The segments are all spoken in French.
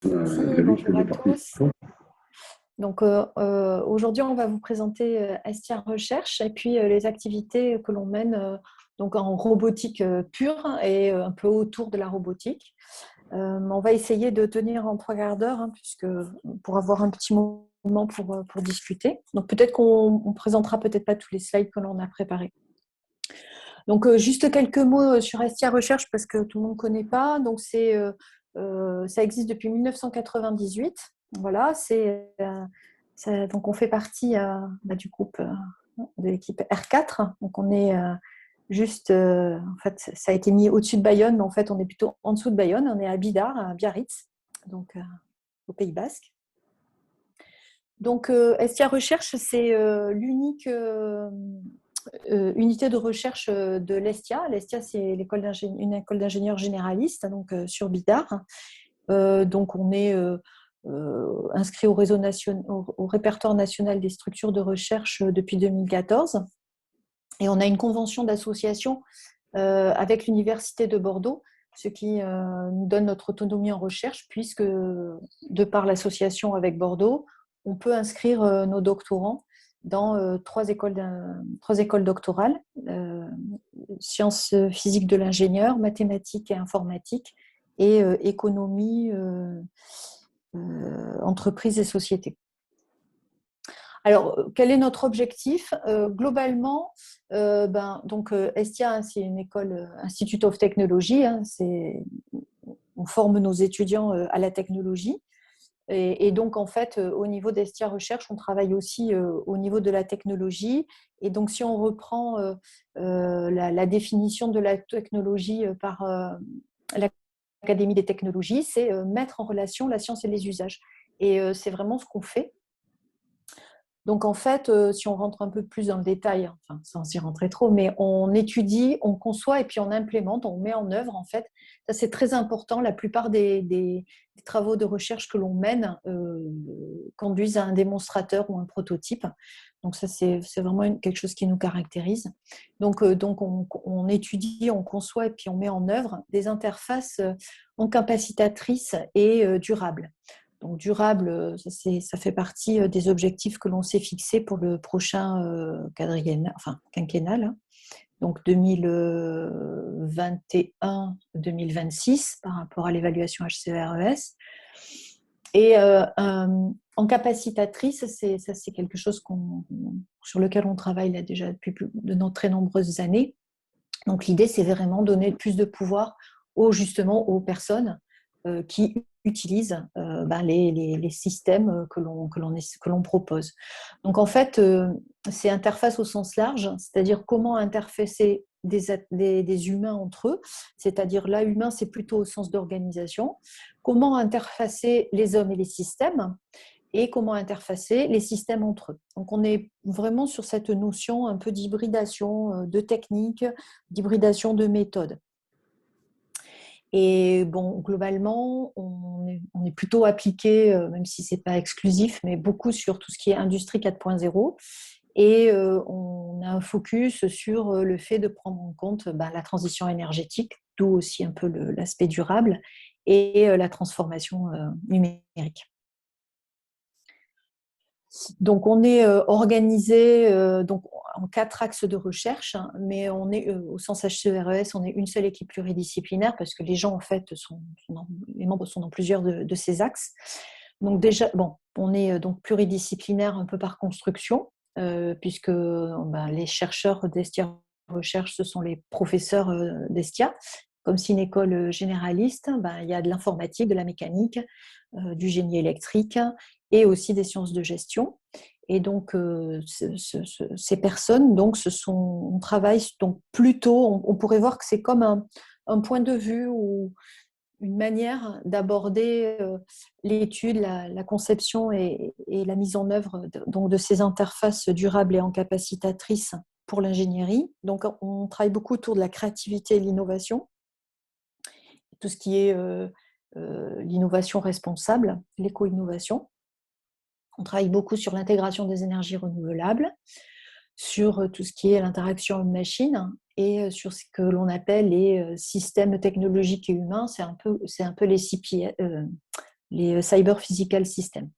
Merci, bonjour à tous. Donc, aujourd'hui, on va vous présenter Estia Recherche et puis les activités que l'on mène donc en robotique pure et un peu autour de la robotique. On va essayer de tenir en 3 quarts d'heure, hein, puisque pour avoir un petit moment pour discuter. Donc, peut-être qu'on présentera peut-être pas tous les slides que l'on a préparés. Donc, juste quelques mots sur Estia Recherche parce que tout le monde ne connaît pas. Donc, ça existe depuis 1998. Voilà, donc on fait partie du groupe de l'équipe R4. Donc, on est en fait, ça a été mis au-dessus de Bayonne, mais en fait, on est plutôt en dessous de Bayonne. On est à Bidar, à Biarritz, donc au Pays Basque. Donc, Estia Recherche, c'est l'unique unité de recherche de l'Estia. L'Estia, c'est une école d'ingénieurs généralistes, donc sur Bidar. Donc, on est inscrit au répertoire national des structures de recherche depuis 2014. Et on a une convention d'association avec l'Université de Bordeaux, ce qui nous donne notre autonomie en recherche, puisque de par l'association avec Bordeaux, on peut inscrire nos doctorants dans trois écoles doctorales, sciences physiques de l'ingénieur, mathématiques et informatique, et économie, entreprise et société. Alors, quel est notre objectif globalement, donc Estia, hein, c'est une école Institute of Technology. Hein, on forme nos étudiants à la technologie. Et donc, en fait, au niveau d'Estia Recherche, on travaille aussi au niveau de la technologie. Et donc, si on reprend la définition de la technologie par l'Académie des technologies, c'est mettre en relation la science et les usages. Et c'est vraiment ce qu'on fait. Donc, en fait, si on rentre un peu plus dans le détail, enfin, sans y rentrer trop, mais on étudie, on conçoit et puis on implémente, on met en œuvre, en fait. Ça, c'est très important. La plupart des travaux de recherche que l'on mène conduisent à un démonstrateur ou un prototype. Donc, ça, c'est vraiment quelque chose qui nous caractérise. Donc on étudie, on conçoit et puis on met en œuvre des interfaces encapacitatrices et durables. Donc durable, ça fait partie des objectifs que l'on s'est fixés pour le prochain quinquennal, hein, donc 2021-2026 par rapport à l'évaluation HCERES. Et en capacitatrice, c'est quelque chose sur lequel on travaille là déjà depuis de très nombreuses années. Donc l'idée, c'est vraiment donner plus de pouvoir justement aux personnes qui utilisent les systèmes que l'on propose. Donc en fait, c'est interface au sens large, c'est-à-dire comment interfacer des humains entre eux, c'est-à-dire là, humain, c'est plutôt au sens d'organisation, comment interfacer les hommes et les systèmes, et comment interfacer les systèmes entre eux. Donc on est vraiment sur cette notion un peu d'hybridation de techniques, d'hybridation de méthodes. Et bon, globalement, on est plutôt appliqué, même si ce n'est pas exclusif, mais beaucoup sur tout ce qui est industrie 4.0. Et on a un focus sur le fait de prendre en compte la transition énergétique, d'où aussi un peu l'aspect durable, et la transformation numérique. Donc, on est organisé donc, en 4 axes de recherche, hein, mais on est au sens HCERES, on est une seule équipe pluridisciplinaire parce que les gens, en fait, les membres sont dans plusieurs de ces axes. Donc, déjà, bon, on est donc pluridisciplinaire un peu par construction, puisque les chercheurs d'Estia Recherche, ce sont les professeurs d'Estia. Comme c'est une école généraliste, il y a de l'informatique, de la mécanique, du génie électrique et aussi des sciences de gestion. Et donc, ces personnes, donc, on travaille donc plutôt, on pourrait voir que c'est comme un point de vue ou une manière d'aborder l'étude, la conception et la mise en œuvre donc de ces interfaces durables et encapacitatrices pour l'ingénierie. Donc, on travaille beaucoup autour de la créativité et l'innovation, tout ce qui est l'innovation responsable, l'éco-innovation. On travaille beaucoup sur l'intégration des énergies renouvelables, sur tout ce qui est l'interaction homme-machine et sur ce que l'on appelle les systèmes technologiques et humains. C'est un peu les CPS, les Cyber Physical Systems.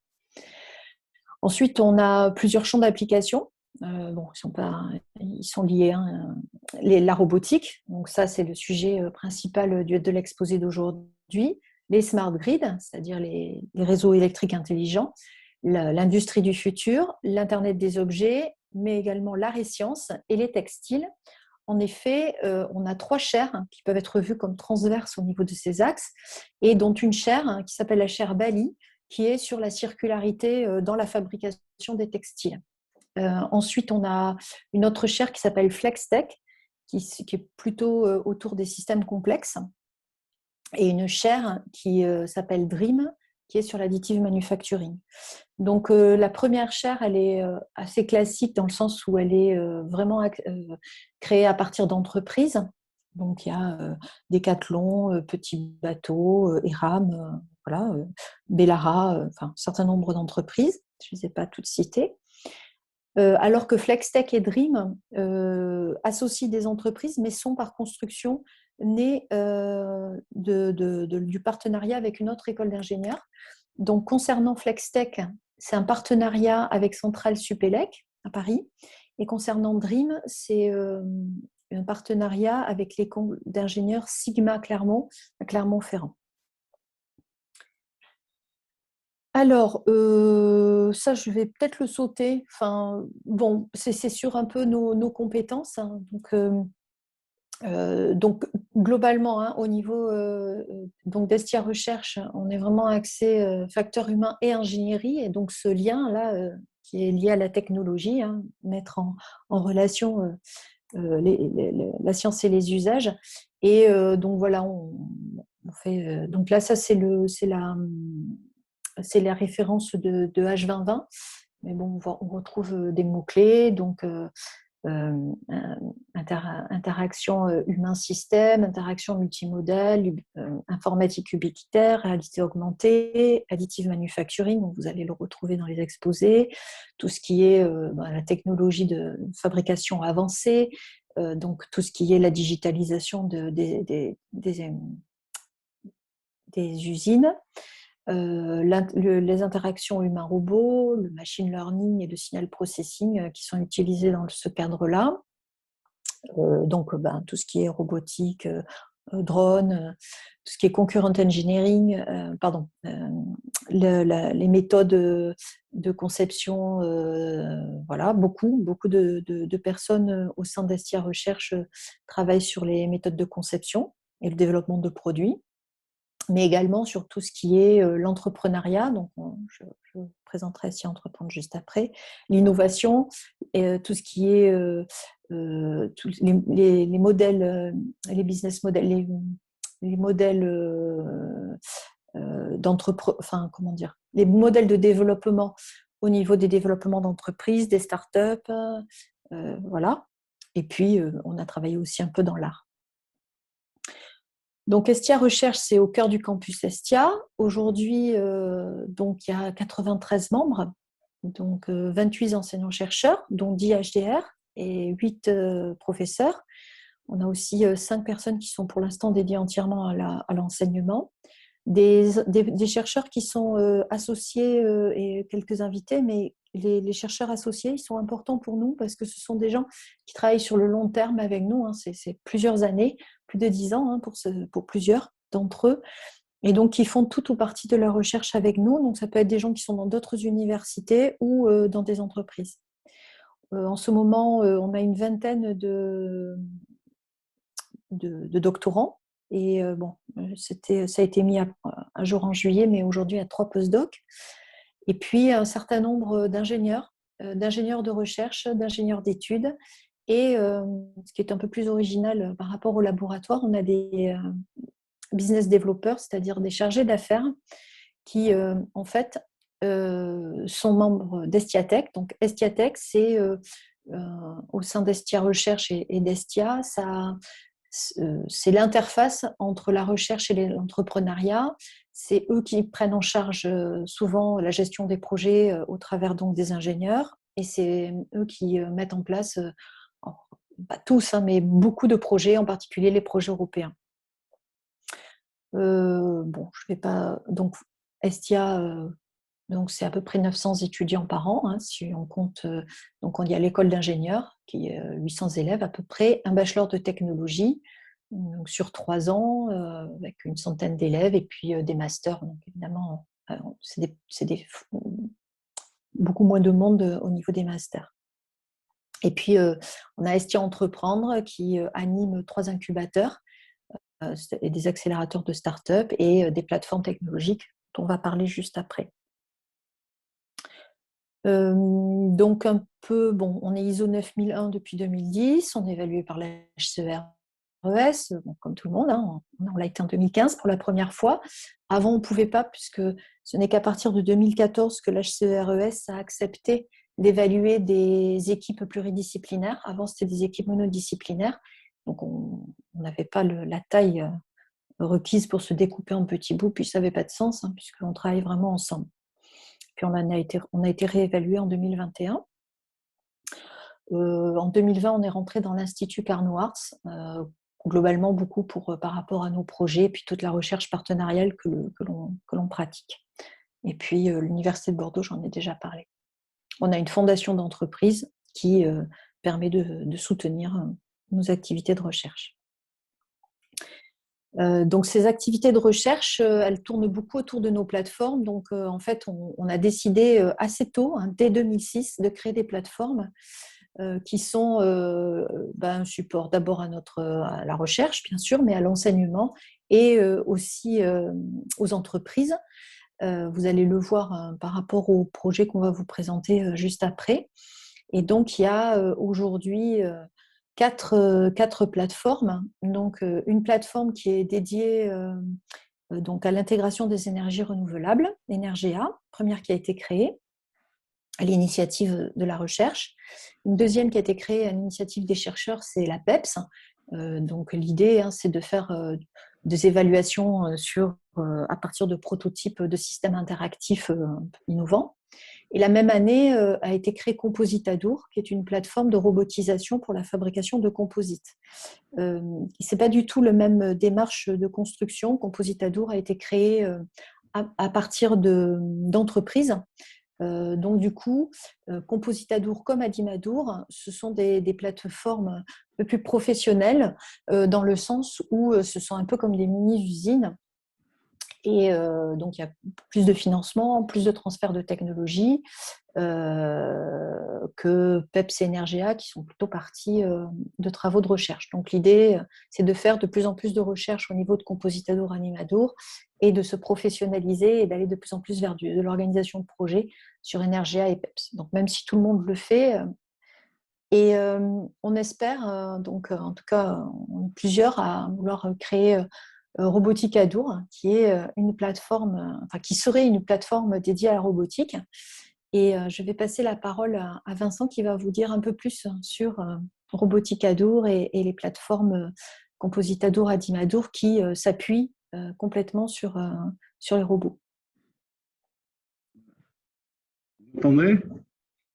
Ensuite, on a plusieurs champs d'application. Bon, ils sont liés. Hein, la robotique, donc ça, c'est le sujet principal de l'exposé d'aujourd'hui. Les smart grids, c'est-à-dire les réseaux électriques intelligents, l'industrie du futur, l'Internet des objets, mais également l'art et sciences et les textiles. En effet, on a 3 chaires qui peuvent être vues comme transverses au niveau de ces axes, et dont une chaire qui s'appelle la chaire Bali, qui est sur la circularité dans la fabrication des textiles. Ensuite, on a une autre chaire qui s'appelle FlexTech, qui est plutôt autour des systèmes complexes, et une chaire qui s'appelle Dream, qui est sur l'additive manufacturing. Donc, la première chaire, elle est assez classique dans le sens où elle est vraiment créée à partir d'entreprises. Donc, il y a Decathlon, Petit Bateau, Eram, voilà, Bellara, enfin, un certain nombre d'entreprises. Je ne les ai pas toutes citées. Alors que FlexTech et Dream associent des entreprises, mais sont par construction nées du partenariat avec une autre école d'ingénieurs. Donc, concernant FlexTech, c'est un partenariat avec Centrale Supélec à Paris. Et concernant Dream, c'est un partenariat avec l'école d'ingénieurs Sigma Clermont, à Clermont-Ferrand. Alors, ça, je vais peut-être le sauter. Enfin, bon, c'est sur un peu nos compétences. Hein. Donc, globalement, hein, au niveau donc d'Estia Recherche, on est vraiment axé facteur humain et ingénierie. Et donc, ce lien-là, qui est lié à la technologie, hein, mettre en relation la science et les usages. Et donc, voilà, on fait. Donc là, ça, c'est la référence de H2020. Mais bon, on retrouve des mots-clés, donc interaction humain-système, interaction multimodale, informatique ubiquitaire, réalité augmentée, additive manufacturing, donc vous allez le retrouver dans les exposés, tout ce qui est la technologie de fabrication avancée, donc tout ce qui est la digitalisation des usines, les interactions humain-robot, le machine learning et le signal processing qui sont utilisés dans ce cadre-là. Donc, tout ce qui est robotique, drone, tout ce qui est concurrent engineering, les méthodes de conception, voilà, beaucoup de personnes au sein d'Estia Recherche travaillent sur les méthodes de conception et le développement de produits, mais également sur tout ce qui est l'entrepreneuriat. Donc, je présenterai Estia Entreprendre juste après. L'innovation, tout ce qui est tous les modèles, les business models, les modèles comment dire, les modèles de développement au niveau des développements d'entreprises, des startups, voilà. Et puis, on a travaillé aussi un peu dans l'art. Donc, Estia Recherche, c'est au cœur du campus Estia. Aujourd'hui, donc, il y a 93 membres, donc 28 enseignants-chercheurs, dont 10 HDR et 8 professeurs. On a aussi 5 personnes qui sont pour l'instant dédiées entièrement à l'enseignement. Des chercheurs qui sont associés et quelques invités, mais les chercheurs associés, ils sont importants pour nous parce que ce sont des gens qui travaillent sur le long terme avec nous. Hein. C'est plusieurs années, plus de 10 ans hein, pour plusieurs d'entre eux. Et donc, ils font tout ou partie de leur recherche avec nous. Donc, ça peut être des gens qui sont dans d'autres universités ou dans des entreprises. En ce moment, on a une vingtaine de doctorants. Et ça a été mis à jour en juillet, mais aujourd'hui, il y a 3 postdocs. Et puis, un certain nombre d'ingénieurs de recherche, d'ingénieurs d'études. Et ce qui est un peu plus original par rapport au laboratoire, on a des business developers, c'est-à-dire des chargés d'affaires qui, en fait, sont membres d'Estiatech. Donc, Estiatech, c'est au sein d'Estia Recherche et d'Estia, c'est l'interface entre la recherche et l'entrepreneuriat. C'est eux qui prennent en charge souvent la gestion des projets au travers donc des ingénieurs, et c'est eux qui mettent en place, pas tous, hein, mais beaucoup de projets, en particulier les projets européens. Je vais pas. Donc, Estia, donc c'est à peu près 900 étudiants par an, hein, si on compte. Donc il y a l'école d'ingénieurs, qui est 800 élèves à peu près, un bachelor de technologie donc sur 3 ans, avec une centaine d'élèves, et puis des masters. Donc évidemment, c'est beaucoup moins de monde au niveau des masters. Et puis, on a Estia Entreprendre qui anime 3 incubateurs et des accélérateurs de start-up et des plateformes technologiques dont on va parler juste après. Donc un peu, bon, on est ISO 9001 depuis 2010, on est évalué par la HCERES, bon, comme tout le monde, hein, on l'a été en 2015 pour la première fois. Avant, on ne pouvait pas, puisque ce n'est qu'à partir de 2014 que l'HCERES a accepté d'évaluer des équipes pluridisciplinaires. Avant, c'était des équipes monodisciplinaires, donc on n'avait pas la taille requise pour se découper en petits bouts, puis ça n'avait pas de sens, hein, puisqu'on travaille vraiment ensemble. Puis on a été réévalué en 2021. En 2020, on est rentré dans l'Institut Carnot Arts, globalement beaucoup par rapport à nos projets et puis toute la recherche partenariale que l'on pratique. Et puis l'Université de Bordeaux, j'en ai déjà parlé. On a une fondation d'entreprise qui permet de soutenir nos activités de recherche. Donc ces activités de recherche, elles tournent beaucoup autour de nos plateformes. Donc en fait, on a décidé assez tôt, hein, dès 2006, de créer des plateformes qui sont un support d'abord à la recherche, bien sûr, mais à l'enseignement et aussi aux entreprises. Vous allez le voir par rapport au projet qu'on va vous présenter juste après. Et donc, il y a aujourd'hui quatre plateformes. Donc, une plateforme qui est dédiée donc à l'intégration des énergies renouvelables, Energea, première qui a été créée à l'initiative de la recherche. Une deuxième qui a été créée à l'initiative des chercheurs, c'est la PEPS. Donc l'idée, hein, c'est de faire des évaluations à partir de prototypes de systèmes interactifs innovants. Et la même année a été créée Compositadour, qui est une plateforme de robotisation pour la fabrication de composites. Ce n'est pas du tout la même démarche de construction. Compositadour a été créé à partir d'entreprises. Donc du coup, Compositadour comme Adimadour, ce sont des plateformes un peu plus professionnelles dans le sens où ce sont un peu comme des mini-usines. Et donc, il y a plus de financement, plus de transfert de technologie que PEPS et Energea qui sont plutôt partis de travaux de recherche. Donc, l'idée, c'est de faire de plus en plus de recherche au niveau de Compositadour, Animadour et de se professionnaliser et d'aller de plus en plus vers de l'organisation de projets sur Energea et PEPS. Donc, même si tout le monde le fait, et on espère, donc en tout cas, on est plusieurs à vouloir créer Robotique Adour, qui est une plateforme, enfin qui serait une plateforme dédiée à la robotique. Et je vais passer la parole à Vincent qui va vous dire un peu plus sur Robotique Adour et les plateformes Compositadour, Adimadour qui s'appuient complètement sur les robots. Vous m'entendez?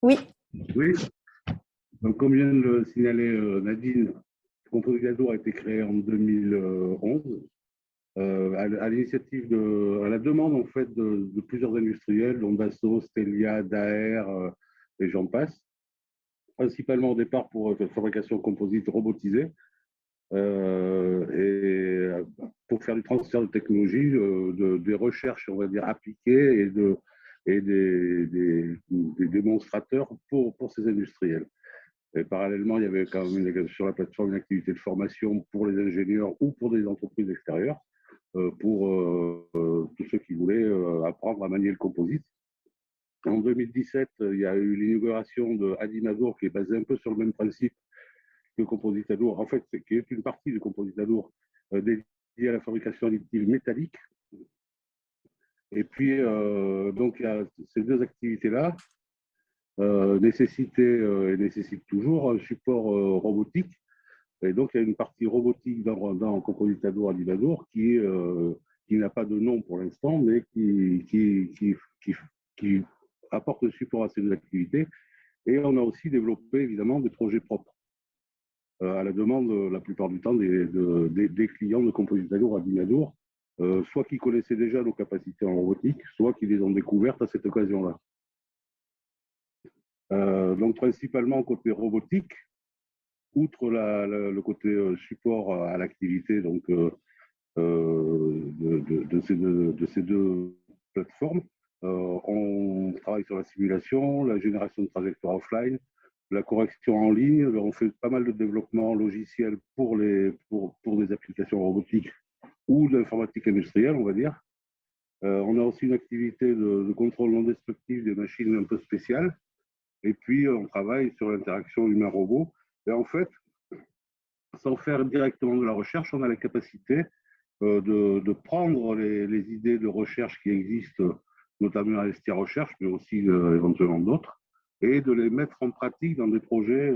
Oui. Oui. Donc, comme vient de le signaler Nadine, Compositadour a été créé en 2011 à l'initiative à la demande en fait de plusieurs industriels, dont Dassault, Stelia, Daher et j'en passe, principalement au départ pour la fabrication de composites robotisés et pour faire du transfert de technologie, des recherches, on va dire, appliquées et des démonstrateurs pour ces industriels. Et parallèlement, il y avait quand même sur la plateforme une activité de formation pour les ingénieurs ou pour des entreprises extérieures, pour tous ceux qui voulaient apprendre à manier le composite. En 2017, il y a eu l'inauguration de Adimadour, qui est basé un peu sur le même principe que Compositadour, en fait, qui est une partie de Compositadour dédiée à la fabrication additive métallique. Et puis, donc, il y a ces deux activités-là nécessitaient et nécessitent toujours un support robotique. Et donc, il y a une partie robotique dans Compositadour Adimadour qui n'a pas de nom pour l'instant, mais qui apporte le support à ces deux activités. Et on a aussi développé évidemment des projets propres à la demande la plupart du temps des clients de Compositadour Adimadour soit qui connaissaient déjà nos capacités en robotique, soit qui les ont découvertes à cette occasion-là. Donc principalement côté robotique, outre le côté support à l'activité donc, de ces deux plateformes, on travaille sur la simulation, la génération de trajectoires offline, la correction en ligne. On fait pas mal de développement logiciel pour des applications robotiques ou de l'informatique industrielle, on va dire. On a aussi une activité de contrôle non destructif des machines un peu spéciales. Et puis, on travaille sur l'interaction humain-robot. Et en fait, sans faire directement de la recherche, on a la capacité de prendre les idées de recherche qui existent, notamment à Estia Recherche, mais aussi éventuellement d'autres, et de les mettre en pratique dans des projets,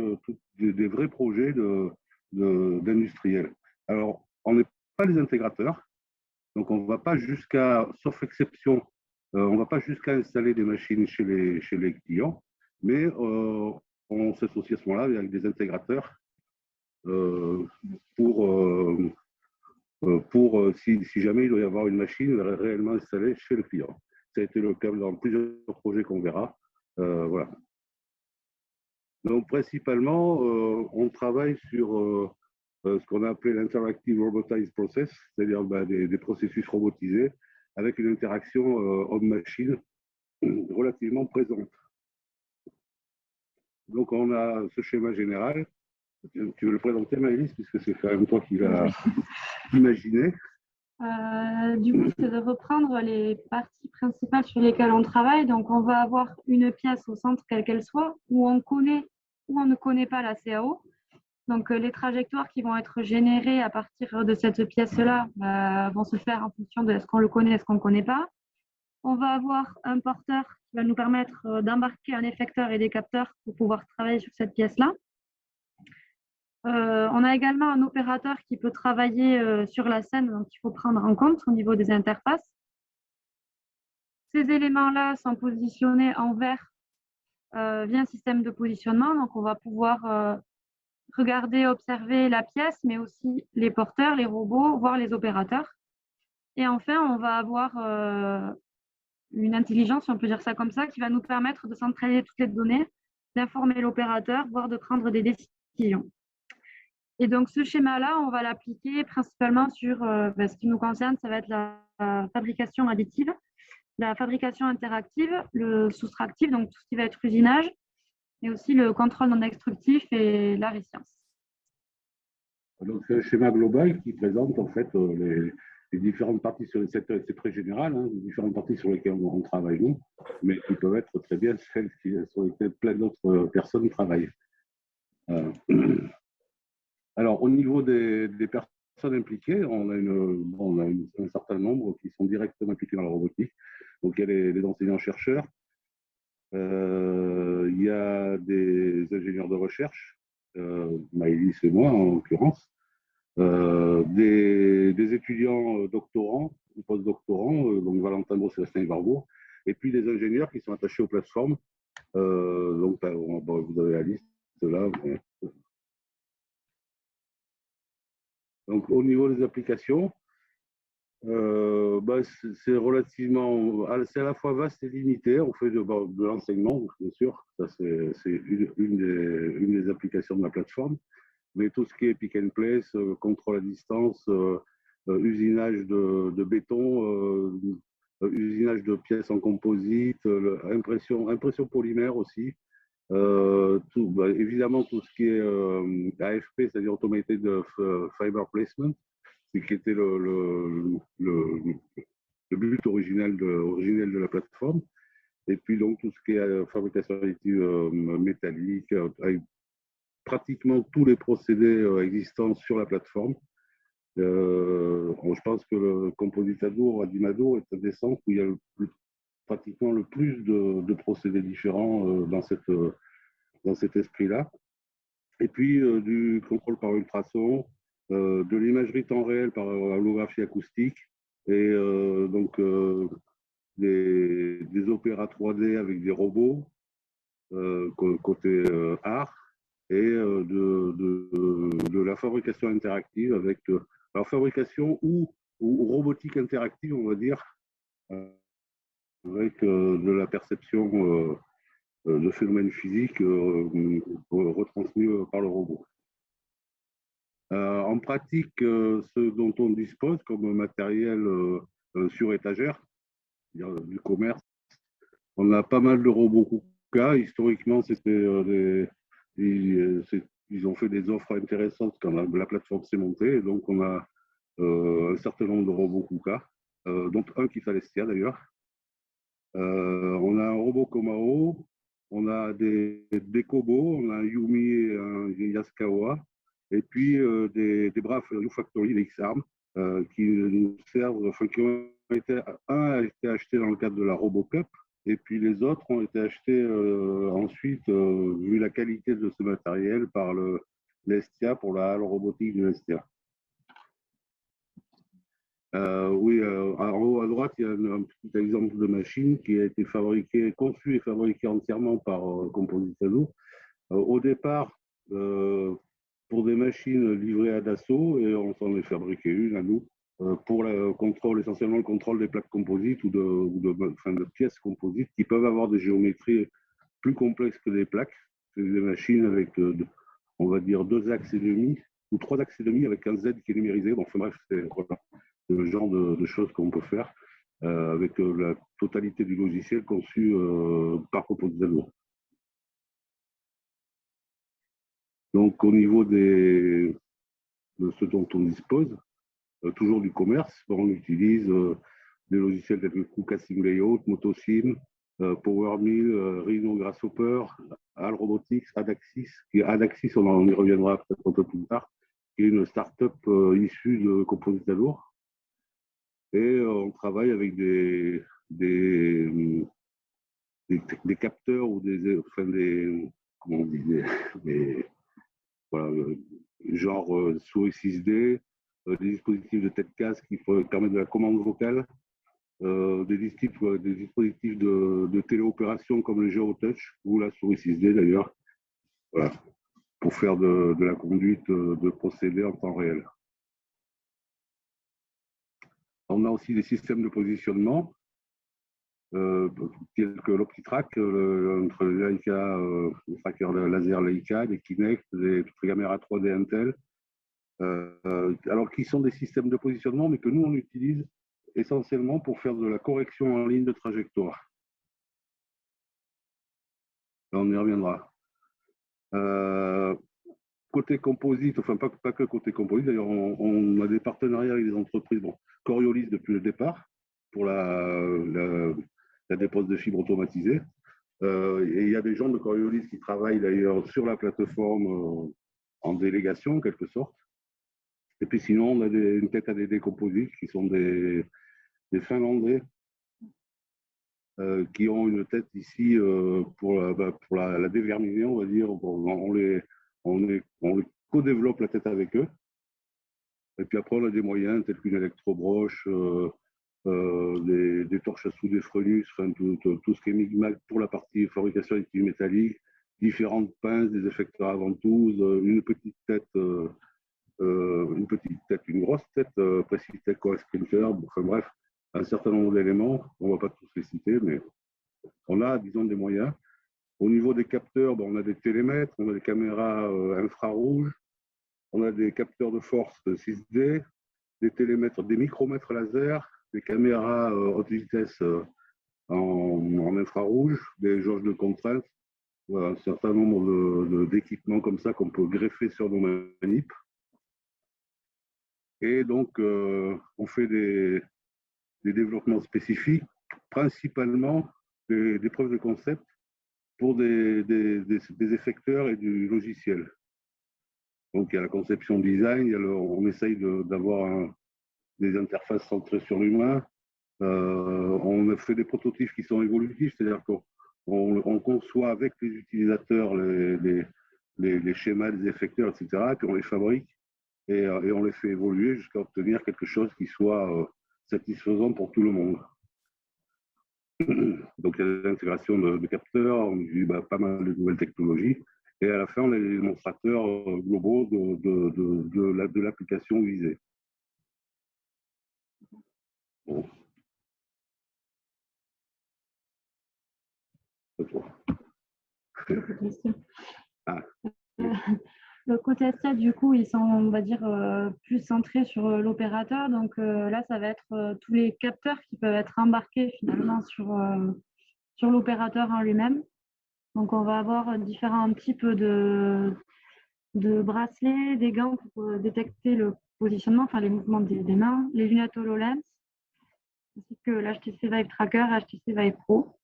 des vrais projets d'industriels. Alors, on n'est pas les intégrateurs, donc on ne va pas jusqu'à, sauf exception, on ne va pas jusqu'à installer des machines chez les clients, mais on s'associe à ce moment-là avec des intégrateurs pour si jamais il doit y avoir une machine réellement installée chez le client. Ça a été le cas dans plusieurs projets qu'on verra. Voilà. Donc principalement, on travaille sur ce qu'on a appelé l'interactive robotized process, c'est-à-dire des processus robotisés avec une interaction homme-machine relativement présente. Donc on a ce schéma général. Tu veux le présenter, Maëlys, puisque c'est quand même toi qui l'as imaginé. Du coup, c'est de reprendre les parties principales sur lesquelles on travaille. Donc, on va avoir une pièce au centre, quelle qu'elle soit, où on connaît ou on ne connaît pas la CAO. Donc, les trajectoires qui vont être générées à partir de cette pièce-là vont se faire en fonction de est-ce qu'on le connaît, est-ce qu'on ne connaît pas. On va avoir un porteur qui va nous permettre d'embarquer un effecteur et des capteurs pour pouvoir travailler sur cette pièce-là. On a également un opérateur qui peut travailler sur la scène, donc il faut prendre en compte au niveau des interfaces. Ces éléments-là sont positionnés en vert via un système de positionnement. Donc, on va pouvoir regarder, observer la pièce, mais aussi les porteurs, les robots, voire les opérateurs. Et enfin, on va avoir une intelligence, si on peut dire ça comme ça, qui va nous permettre de centraliser toutes les données, d'informer l'opérateur, voire de prendre des décisions. Et donc, ce schéma-là, on va l'appliquer principalement sur ce qui nous concerne, ça va être la fabrication additive, la fabrication interactive, le soustractif, donc tout ce qui va être usinage, et aussi le contrôle non destructif et la résilience. Donc, c'est un schéma global qui présente en fait les différentes parties sur c'est très général, hein, les différentes parties sur lesquelles on travaille nous, mais qui peuvent être très bien celles sur lesquelles plein d'autres personnes travaillent. Alors, au niveau des personnes impliquées, on a un certain nombre qui sont directement impliqués dans la robotique. Donc, il y a les enseignants-chercheurs, il y a des ingénieurs de recherche, Maëlys et moi en l'occurrence, des étudiants doctorants ou post-doctorants, donc Valentin Gros, Sébastien Barbeau, et puis des ingénieurs qui sont attachés aux plateformes. Donc, vous avez la liste là. Donc, au niveau des applications, c'est relativement, c'est à la fois vaste et limité. On fait de l'enseignement, bien sûr, ça c'est une des applications de la plateforme, mais tout ce qui est pick and place, contrôle à distance, usinage de béton, usinage de pièces en composite, impression polymère aussi. Évidemment, tout ce qui est AFP, c'est-à-dire Automated Fiber Placement, qui était le but originel de la plateforme. Et puis, donc, tout ce qui est fabrication additive métallique, avec pratiquement tous les procédés existants sur la plateforme. Je pense que le Compositadour, Adimadour est un des centres où il y a pratiquement le plus de procédés différents dans cet esprit-là. Et puis, du contrôle par ultrason, de l'imagerie temps réel par holographie acoustique, et donc des opéras 3D avec des robots, côté art, et de la fabrication interactive avec alors fabrication ou ou robotique interactive, on va dire, avec de la perception de phénomènes physiques retransmis par le robot. En pratique, ce dont on dispose comme matériel sur étagère, du commerce, on a pas mal de robots KUKA. Historiquement, ils ont fait des offres intéressantes quand la plateforme s'est montée. Et donc, on a un certain nombre de robots KUKA, dont un qui fait Alestia d'ailleurs. On a un robot Komao, on a des Kobo, on a un Yumi et un Yaskawa, et puis des braves U-Factory, des X-Arm, qui nous servent, enfin, un a été acheté dans le cadre de la RoboCup, et puis les autres ont été achetés ensuite, vu la qualité de ce matériel, par l'Estia, pour la halle robotique de l'Estia. Oui, en haut à droite, il y a un petit exemple de machine qui a été conçue et fabriquée entièrement par Composite Azo. Au départ, pour des machines livrées à Dassault, et on s'en est fabriqué une à nous, pour le contrôle, essentiellement le contrôle des plaques composites ou de pièces composites qui peuvent avoir des géométries plus complexes que des plaques. C'est des machines avec, on va dire, 2 axes et demi ou 3 axes et demi avec un Z qui est numérisé. Bon, enfin bref, c'est le genre de choses qu'on peut faire avec la totalité du logiciel conçu par Composite Azo. Donc, au niveau de ce dont on dispose, toujours du commerce, on utilise des logiciels tels que KUKA Sim Layout, MotoSim, PowerMill, Rhino Grasshopper, HAL Robotics, Adaxis. Adaxis, on y reviendra peut-être un peu plus tard, qui est une start-up issue de Composite Azo. Et on travaille avec des capteurs ou comment on dit, voilà, genre souris 6D, des dispositifs de tête casque qui permettent de la commande vocale, des dispositifs de téléopération comme le GeoTouch ou la souris 6D d'ailleurs, voilà, pour faire de la conduite de procédés en temps réel. On a aussi des systèmes de positionnement, tels que l'OptiTrack, entre les Leica, les trackers laser Leica, des Kinect, des caméras 3D Intel, alors qui sont des systèmes de positionnement, mais que nous, on utilise essentiellement pour faire de la correction en ligne de trajectoire. Là, on y reviendra. Côté composite, enfin pas que côté composite, d'ailleurs, on a des partenariats avec des entreprises, bon, Coriolis depuis le départ, pour la dépose de fibres automatisées. Et il y a des gens de Coriolis qui travaillent d'ailleurs sur la plateforme en délégation, en quelque sorte. Et puis sinon, on a une tête à des composites qui sont des Finlandais qui ont une tête ici pour la déverminer, on va dire. On les co-développe la tête avec eux. Et puis après, on a des moyens tels qu'une électrobroche, des torches à souder Frenus, enfin, tout ce qui est micmac pour la partie fabrication additive métallique, différentes pinces, des effecteurs à ventouse, une une grosse tête, Precitech Core Sprinter, enfin bref, un certain nombre d'éléments. On ne va pas tous les citer, mais on a, disons, des moyens. Au niveau des capteurs, on a des télémètres, on a des caméras infrarouges, on a des capteurs de force 6D, des télémètres, des micromètres laser, des caméras haute vitesse en infrarouge, des jauges de contrainte, voilà, un certain nombre d'équipements comme ça qu'on peut greffer sur nos manips. Et donc, on fait des développements spécifiques, principalement des preuves de concept pour des effecteurs et du logiciel. Donc, il y a la conception design, on essaye d'avoir des interfaces centrées sur l'humain. On a fait des prototypes qui sont évolutifs, c'est-à-dire qu'on conçoit avec les utilisateurs les schémas des effecteurs, etc., puis on les fabrique et on les fait évoluer jusqu'à obtenir quelque chose qui soit satisfaisant pour tout le monde. Donc, il y a l'intégration de capteurs, on utilise pas mal de nouvelles technologies, et à la fin, on a les démonstrateurs globaux de l'application visée. Bon, c'est toi. Ah, oui. Le côté Estia, du coup, ils sont, on va dire, plus centrés sur l'opérateur. Donc là, ça va être tous les capteurs qui peuvent être embarqués finalement sur l'opérateur en lui-même. Donc on va avoir différents types de bracelets, des gants pour détecter le positionnement, enfin les mouvements des mains, les lunettes HoloLens, ainsi que l'HTC Vive Tracker, HTC Vive Pro.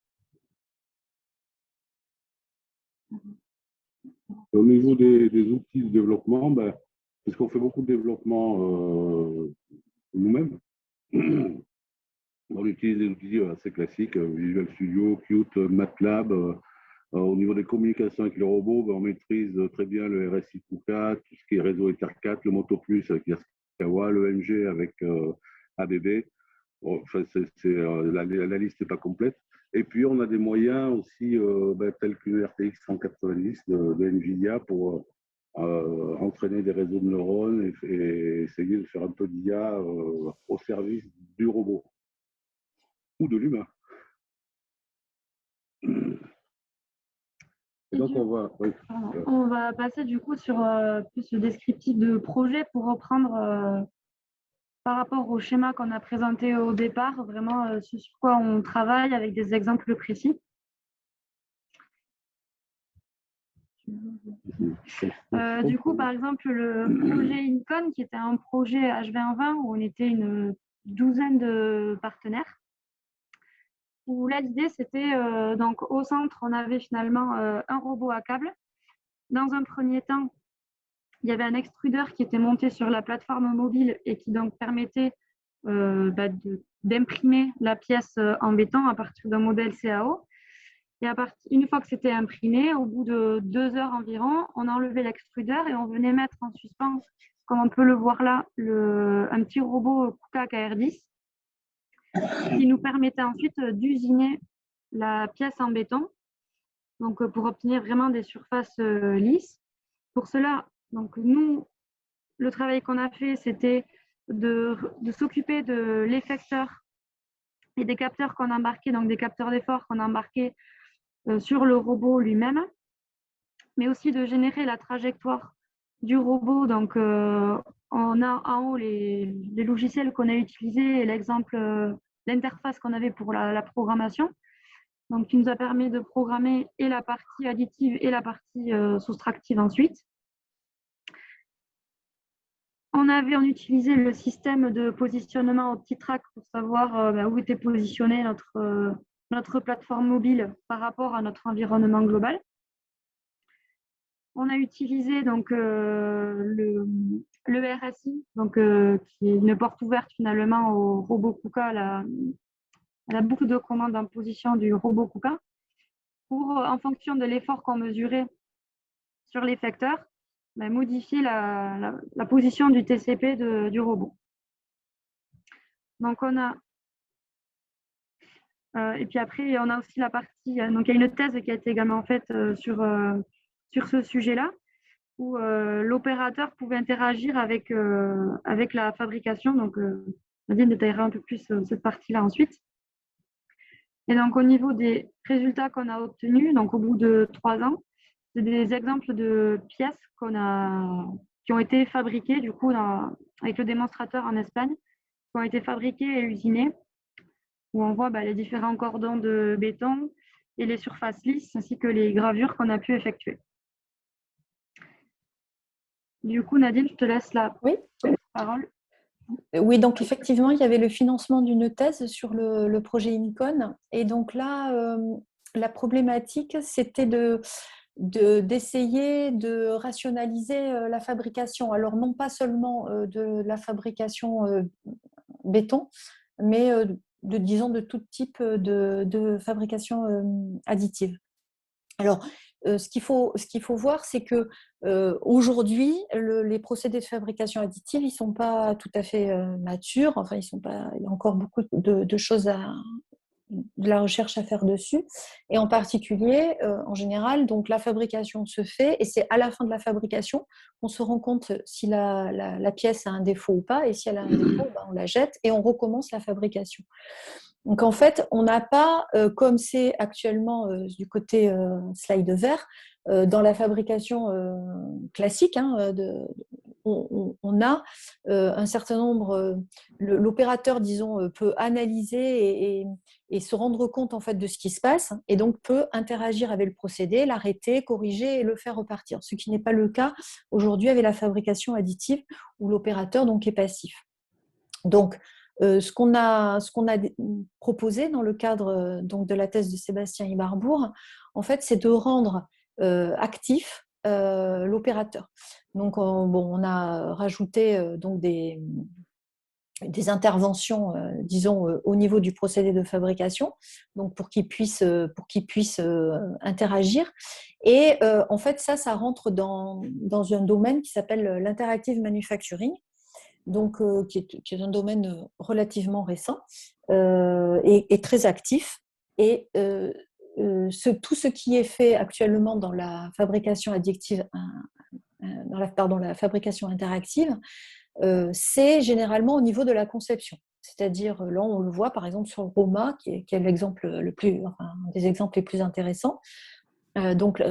Au niveau des outils de développement, ben, puisqu'on fait beaucoup de développement nous-mêmes, on utilise des outils assez classiques, Visual Studio, Qt, MATLAB. Au niveau des communications avec les robots, ben, on maîtrise très bien le RSI KUKA, tout ce qui est réseau Ether 4, le Moto Plus avec Yaskawa, le MG avec ABB. Bon, enfin, la liste n'est pas complète. Et puis, on a des moyens aussi, tels qu'une RTX 190 de NVIDIA pour entraîner des réseaux de neurones et essayer de faire un peu d'IA au service du robot ou de l'humain. Et donc, oui. On va passer du coup sur plus le descriptif de projet pour reprendre par rapport au schéma qu'on a présenté au départ, vraiment ce sur quoi on travaille avec des exemples précis. Du coup, par exemple, le projet Incon, qui était un projet H2020 où on était une douzaine de partenaires, où là, l'idée, c'était donc au centre, on avait finalement un robot à câble. Dans un premier temps, il y avait un extrudeur qui était monté sur la plateforme mobile et qui donc permettait d'imprimer la pièce en béton à partir d'un modèle CAO. Et une fois que c'était imprimé, au bout de 2 heures environ, on enlevait l'extrudeur et on venait mettre en suspens, comme on peut le voir là, un petit robot KUKA KR10 qui nous permettait ensuite d'usiner la pièce en béton, donc pour obtenir vraiment des surfaces lisses. Pour cela, donc nous, le travail qu'on a fait, c'était de s'occuper de l'effecteur et des capteurs qu'on embarquait, donc des capteurs d'effort qu'on embarquait sur le robot lui-même, mais aussi de générer la trajectoire du robot. Donc, on a en haut les logiciels qu'on a utilisés et l'exemple, l'interface qu'on avait pour la programmation. Donc, qui nous a permis de programmer et la partie additive et la partie soustractive ensuite. On utilisait le système de positionnement OptiTrack pour savoir où était positionnée notre plateforme mobile par rapport à notre environnement global. On a utilisé donc le RSI, donc, qui est une porte ouverte finalement au robot KUKA, à la boucle de commande en position du robot KUKA, pour, en fonction de l'effort qu'on mesurait sur l'effecteur, modifier la position du TCP du robot. Donc on a et puis après on a aussi la partie, donc il y a une thèse qui a été également faite sur ce sujet-là, où l'opérateur pouvait interagir avec la fabrication. Donc Nadine détaillera un peu plus cette partie-là ensuite. Et donc au niveau des résultats qu'on a obtenus, donc au bout de 3 ans, c'est des exemples de pièces qui ont été fabriquées du coup avec le démonstrateur en Espagne, qui ont été fabriquées et usinées, où on voit les différents cordons de béton et les surfaces lisses, ainsi que les gravures qu'on a pu effectuer. Du coup, Nadine, je te laisse la parole. Oui, donc effectivement, il y avait le financement d'une thèse sur le projet Incon. Et donc là, la problématique, c'était d'essayer de rationaliser la fabrication. Alors, non pas seulement de la fabrication béton, mais disons, de tout type de fabrication additive. Alors, ce qu'il faut voir, c'est que aujourd'hui, les procédés de fabrication additive, ils sont pas tout à fait matures. Enfin, ils sont pas. Il y a encore beaucoup de choses de la recherche à faire dessus. Et en particulier, en général, donc la fabrication se fait et c'est à la fin de la fabrication qu'on se rend compte si la pièce a un défaut ou pas. Et si elle a un défaut, ben, on la jette et on recommence la fabrication. Donc en fait, on n'a pas, comme c'est actuellement du côté slide vert, dans la fabrication classique, hein, on a un certain nombre, l'opérateur, disons, peut analyser et se rendre compte en fait de ce qui se passe et donc peut interagir avec le procédé, l'arrêter, corriger et le faire repartir. Ce qui n'est pas le cas aujourd'hui avec la fabrication additive où l'opérateur donc est passif. Donc, ce qu'on a proposé dans le cadre donc de la thèse de Sébastien Ibarbourg, en fait, c'est de rendre actif l'opérateur. Donc, on a rajouté donc des interventions, disons, au niveau du procédé de fabrication, donc pour qu'ils puissent interagir. Et en fait, ça rentre dans un domaine qui s'appelle l'interactive manufacturing, donc qui est un domaine relativement récent et très actif. Et tout ce qui est fait actuellement dans la fabrication additive, dans la fabrication interactive, c'est généralement au niveau de la conception. C'est-à-dire, là, on le voit par exemple sur le Roma, qui est l'exemple un des exemples les plus intéressants. Donc,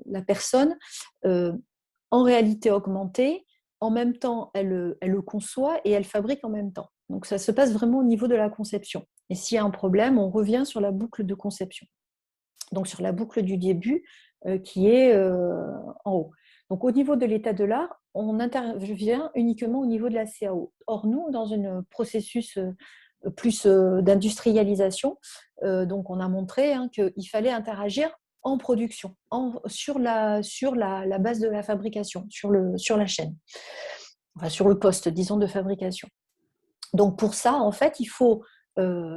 la personne, en réalité augmentée, en même temps, elle le conçoit et elle fabrique en même temps. Donc, ça se passe vraiment au niveau de la conception. Et s'il y a un problème, on revient sur la boucle de conception. Donc, sur la boucle du début qui est en haut. Donc, au niveau de l'état de l'art, on intervient uniquement au niveau de la CAO. Or, nous, dans un processus plus d'industrialisation, donc on a montré qu'il fallait interagir en production, sur la base de la fabrication, sur la chaîne, enfin sur le poste, disons, de fabrication. Donc pour ça, en fait, il faut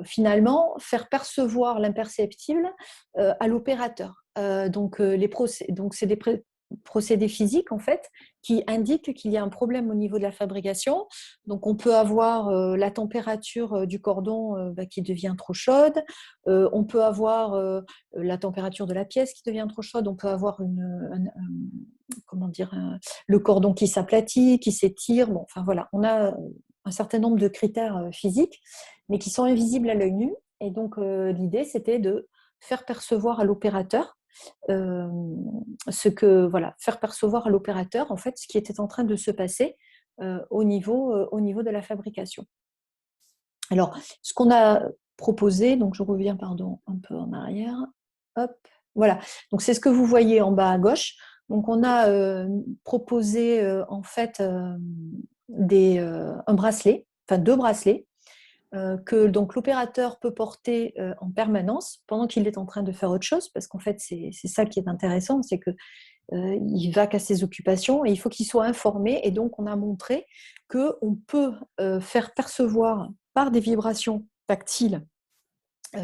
finalement faire percevoir l'imperceptible à l'opérateur. Donc c'est des procédés physiques en fait qui indiquent qu'il y a un problème au niveau de la fabrication. Donc on peut avoir la température du cordon qui devient trop chaude, on peut avoir la température de la pièce qui devient trop chaude, on peut avoir le cordon qui s'aplatit, qui s'étire. Bon, enfin voilà, on a un certain nombre de critères physiques, mais qui sont invisibles à l'œil nu. Et donc, l'idée, c'était de faire percevoir à l'opérateur faire percevoir à l'opérateur, en fait, ce qui était en train de se passer au niveau de la fabrication. Alors, ce qu'on a proposé, donc je reviens, un peu en arrière. Hop, voilà. Donc, c'est ce que vous voyez en bas à gauche. Donc, on a proposé, en fait, un bracelet, enfin 2 bracelets, que donc l'opérateur peut porter en permanence pendant qu'il est en train de faire autre chose, parce qu'en fait c'est ça qui est intéressant, c'est que il va qu'à ses occupations et il faut qu'il soit informé. Et donc on a montré qu'on peut faire percevoir par des vibrations tactiles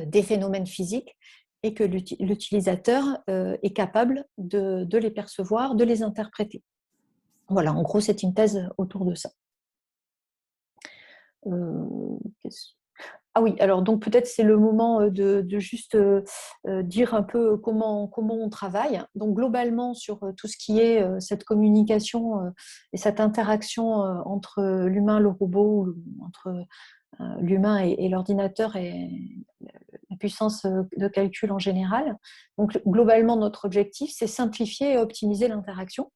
des phénomènes physiques et que l'utilisateur est capable de les percevoir, de les interpréter. Voilà, en gros c'est une thèse autour de ça. Ah oui, alors donc peut-être c'est le moment de juste dire un peu comment on travaille. Donc globalement sur tout ce qui est cette communication et cette interaction entre l'humain et le robot, entre l'humain et l'ordinateur et la puissance de calcul en général. Donc globalement notre objectif c'est simplifier et optimiser l'interaction.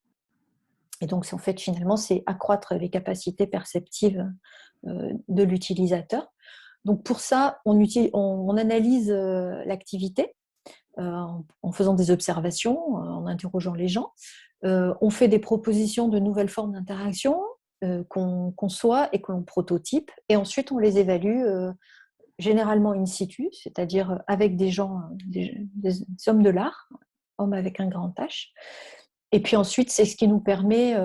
Et donc, en fait, finalement, c'est accroître les capacités perceptives de l'utilisateur. Donc, pour ça, on analyse l'activité en faisant des observations, en interrogeant les gens. On fait des propositions de nouvelles formes d'interaction qu'on conçoit et que l'on prototype. Et ensuite, on les évalue généralement in situ, c'est-à-dire avec des gens, des hommes de l'art, hommes avec un grand H. Et puis ensuite, c'est ce qui nous permet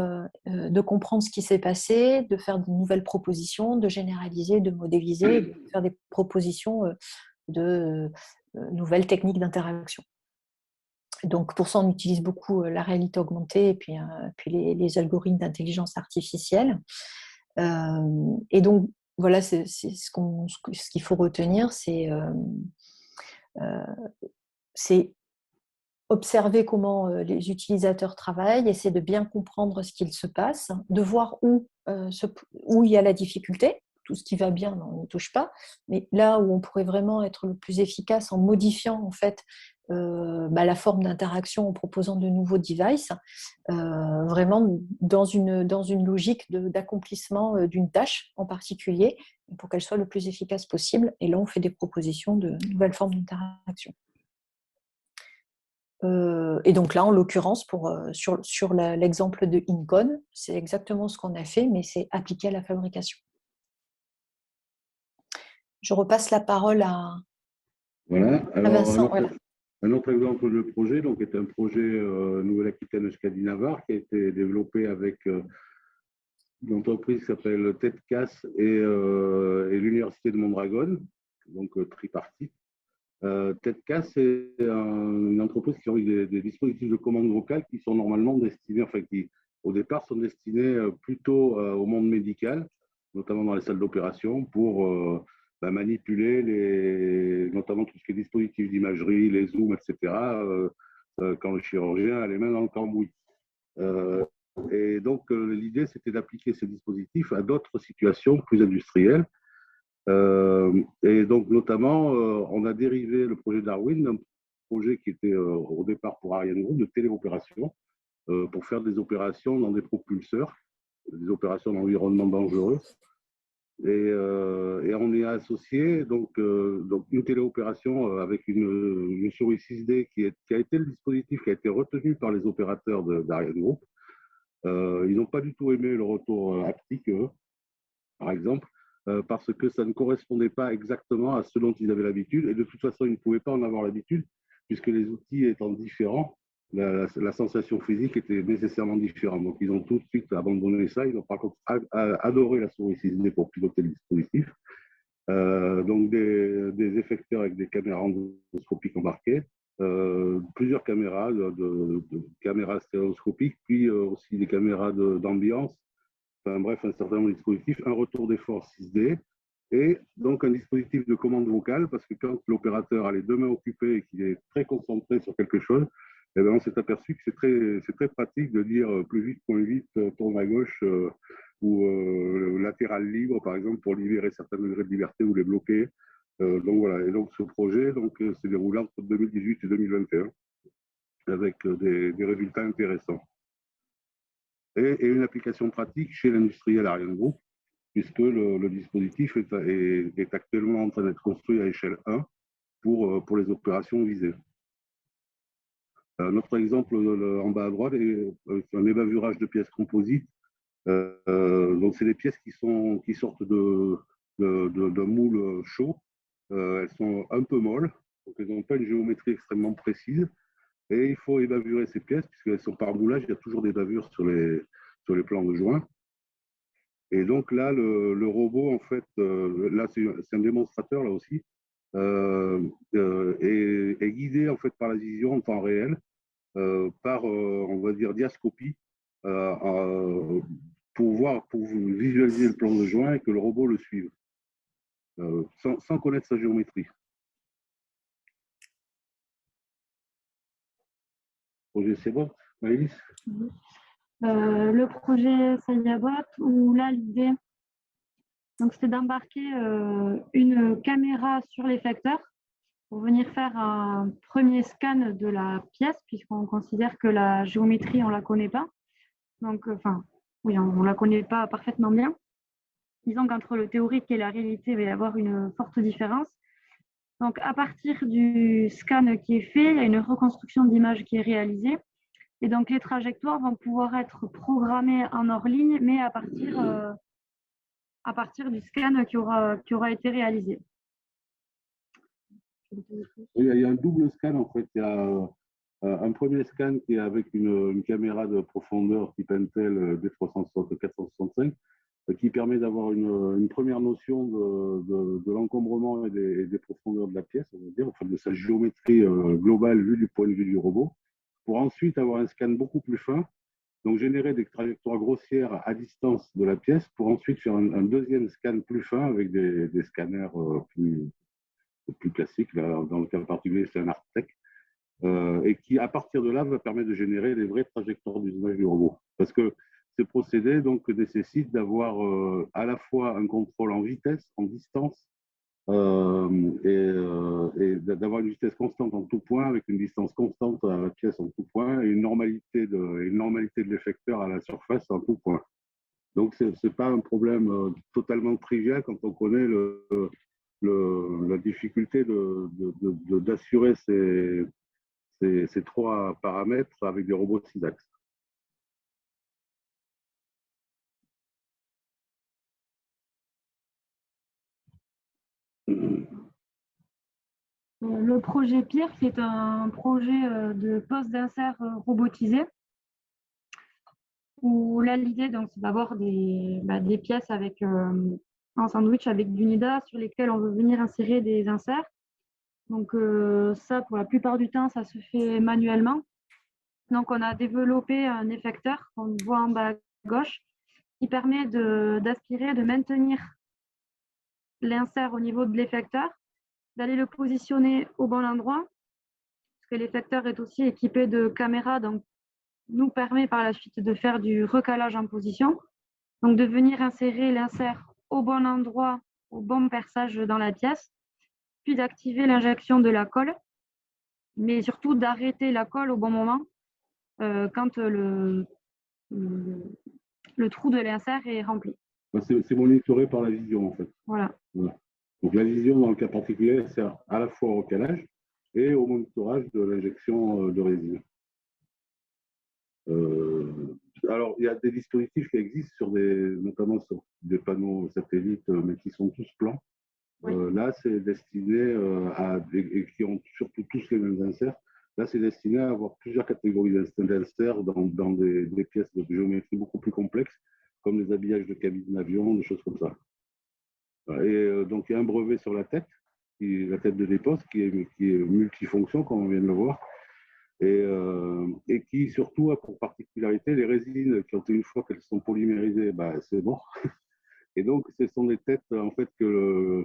de comprendre ce qui s'est passé, de faire de nouvelles propositions, de généraliser, de modéliser, de faire des propositions de nouvelles techniques d'interaction. Donc pour ça, on utilise beaucoup la réalité augmentée et puis les algorithmes d'intelligence artificielle. Et donc, voilà, c'est ce qu'il faut retenir, c'est C'est observer comment les utilisateurs travaillent, essayer de bien comprendre ce qu'il se passe, de voir où il y a la difficulté. Tout ce qui va bien, on ne touche pas. Mais là où on pourrait vraiment être le plus efficace en modifiant en fait la forme d'interaction en proposant de nouveaux devices, vraiment dans une logique d'accomplissement d'une tâche en particulier pour qu'elle soit le plus efficace possible. Et là, on fait des propositions de nouvelles formes d'interaction. Et donc là, en l'occurrence, sur l'exemple de Incon, c'est exactement ce qu'on a fait, mais c'est appliqué à la fabrication. Je repasse la parole à, Voilà. à Alors, Vincent. Voilà. un autre exemple de projet donc, est un projet Nouvelle-Aquitaine Euskadi-Navarre qui a été développé avec une entreprise qui s'appelle TEDCAS et l'Université de Mondragon, donc tripartite. TEDCAS, c'est une entreprise qui a des dispositifs de commande vocale qui sont normalement destinés, enfin qui au départ sont destinés plutôt au monde médical, notamment dans les salles d'opération, pour manipuler notamment tout ce qui est dispositifs d'imagerie, les zooms, etc., quand le chirurgien a les mains dans le cambouis. Et donc l'idée, c'était d'appliquer ces dispositifs à d'autres situations plus industrielles. Et donc, notamment, on a dérivé le projet Darwin d'un projet qui était au départ pour ArianeGroup de téléopération pour faire des opérations dans des propulseurs, des opérations d'environnement dangereux. Et on est associé donc une téléopération avec une souris 6D qui a été le dispositif qui a été retenu par les opérateurs d'ArianeGroup. Ils n'ont pas du tout aimé le retour haptique, eux, par exemple, parce que ça ne correspondait pas exactement à ce dont ils avaient l'habitude. Et de toute façon, ils ne pouvaient pas en avoir l'habitude, puisque les outils étant différents, la sensation physique était nécessairement différente. Donc, ils ont tout de suite abandonné ça. Ils ont par contre adoré la souris 6D pour piloter le dispositif. Donc, des effecteurs avec des caméras endoscopiques embarquées, plusieurs caméras, caméras stéréoscopiques, puis aussi des caméras d'ambiance. Enfin, bref, un certain nombre de dispositifs, un retour d'effort 6D et donc un dispositif de commande vocale parce que quand l'opérateur a les deux mains occupées et qu'il est très concentré sur quelque chose, eh bien, on s'est aperçu que c'est très pratique de dire plus vite, moins vite, tourne à gauche ou latéral libre, par exemple, pour libérer certains degrés de liberté ou les bloquer. Donc voilà, et donc ce projet s'est déroulé entre 2018 et 2021 avec des résultats intéressants. Et une application pratique chez l'industriel ArianeGroup, puisque le dispositif est actuellement en train d'être construit à échelle 1 pour les opérations visées. Notre exemple en bas à droite est un ébavurage de pièces composites. Donc, c'est des pièces qui sortent de moules chauds. Elles sont un peu molles, donc elles n'ont pas une géométrie extrêmement précise. Et il faut ébavurer ces pièces, puisqu'elles sont par moulage, il y a toujours des bavures sur les plans de joint. Et donc là, le robot, en fait, là, c'est un démonstrateur, là aussi, est guidé, en fait, par la vision en temps réel, par, on va dire, diascopie, pour visualiser le plan de joint et que le robot le suive, sans connaître sa géométrie. Projet Sebot, Maëlys? Le projet Sayabot, où là, l'idée, c'était d'embarquer une caméra sur l'effecteur pour venir faire un premier scan de la pièce, puisqu'on considère que la géométrie, on ne la connaît pas. Donc, oui, on ne la connaît pas parfaitement bien. Disons qu'entre le théorique et la réalité, il va y avoir une forte différence. Donc, à partir du scan qui est fait, il y a une reconstruction d'image qui est réalisée. Et donc, les trajectoires vont pouvoir être programmées en hors ligne, mais à partir du scan qui aura été réalisé. Il y a un double scan, en fait. Il y a un premier scan qui est avec une caméra de profondeur type Intel D360-465 qui permet d'avoir une première notion de l'encombrement et des profondeurs de la pièce, on va dire, enfin de sa géométrie globale vue du point de vue du robot, pour ensuite avoir un scan beaucoup plus fin, donc générer des trajectoires grossières à distance de la pièce, pour ensuite faire un deuxième scan plus fin avec des scanners plus plus classique. Là, dans le cas particulier, c'est un Artec. Et qui, à partir de là, va permettre de générer les vraies trajectoires d'usage du robot. Parce que ces procédés donc, nécessitent d'avoir à la fois un contrôle en vitesse, en distance, et d'avoir une vitesse constante en tout point, avec une distance constante à la pièce en tout point, et une normalité de l'effecteur à la surface en tout point. Donc, ce n'est pas un problème totalement trivial quand on connaît la difficulté d'assurer ces trois paramètres avec des robots 6 axes. Le projet PIR, c'est un projet de poste d'insert robotisé, où là, l'idée, c'est d'avoir des pièces avec un sandwich avec du nida sur lesquels on veut venir insérer des inserts. Donc ça, pour la plupart du temps, ça se fait manuellement. Donc on a développé un effecteur qu'on voit en bas à gauche qui permet d'aspirer, de maintenir l'insert au niveau de l'effecteur, d'aller le positionner au bon endroit, parce que l'effecteur est aussi équipé de caméras, donc nous permet par la suite de faire du recalage en position, donc de venir insérer l'insert au bon endroit, au bon perçage dans la pièce, puis d'activer l'injection de la colle, mais surtout d'arrêter la colle au bon moment quand le trou de l'insert est rempli. C'est monitoré par la vision, en fait. Voilà. Donc la vision, dans le cas particulier, sert à la fois au recalage et au monitorage de l'injection de résine. Alors, il y a des dispositifs qui existent notamment sur des panneaux satellites, mais qui sont tous plans. Oui. Là, c'est destiné et qui ont surtout tous les mêmes inserts. Là, c'est destiné à avoir plusieurs catégories d'inserts dans des pièces de géométrie beaucoup plus complexes, comme les habillages de cabines d'avion, des choses comme ça. Et donc, il y a un brevet sur la tête de dépose, qui est multifonction, comme on vient de le voir, et qui surtout a pour particularité les résines, qui ont une fois qu'elles sont polymérisées, c'est bon. Et donc, ce sont des têtes en fait que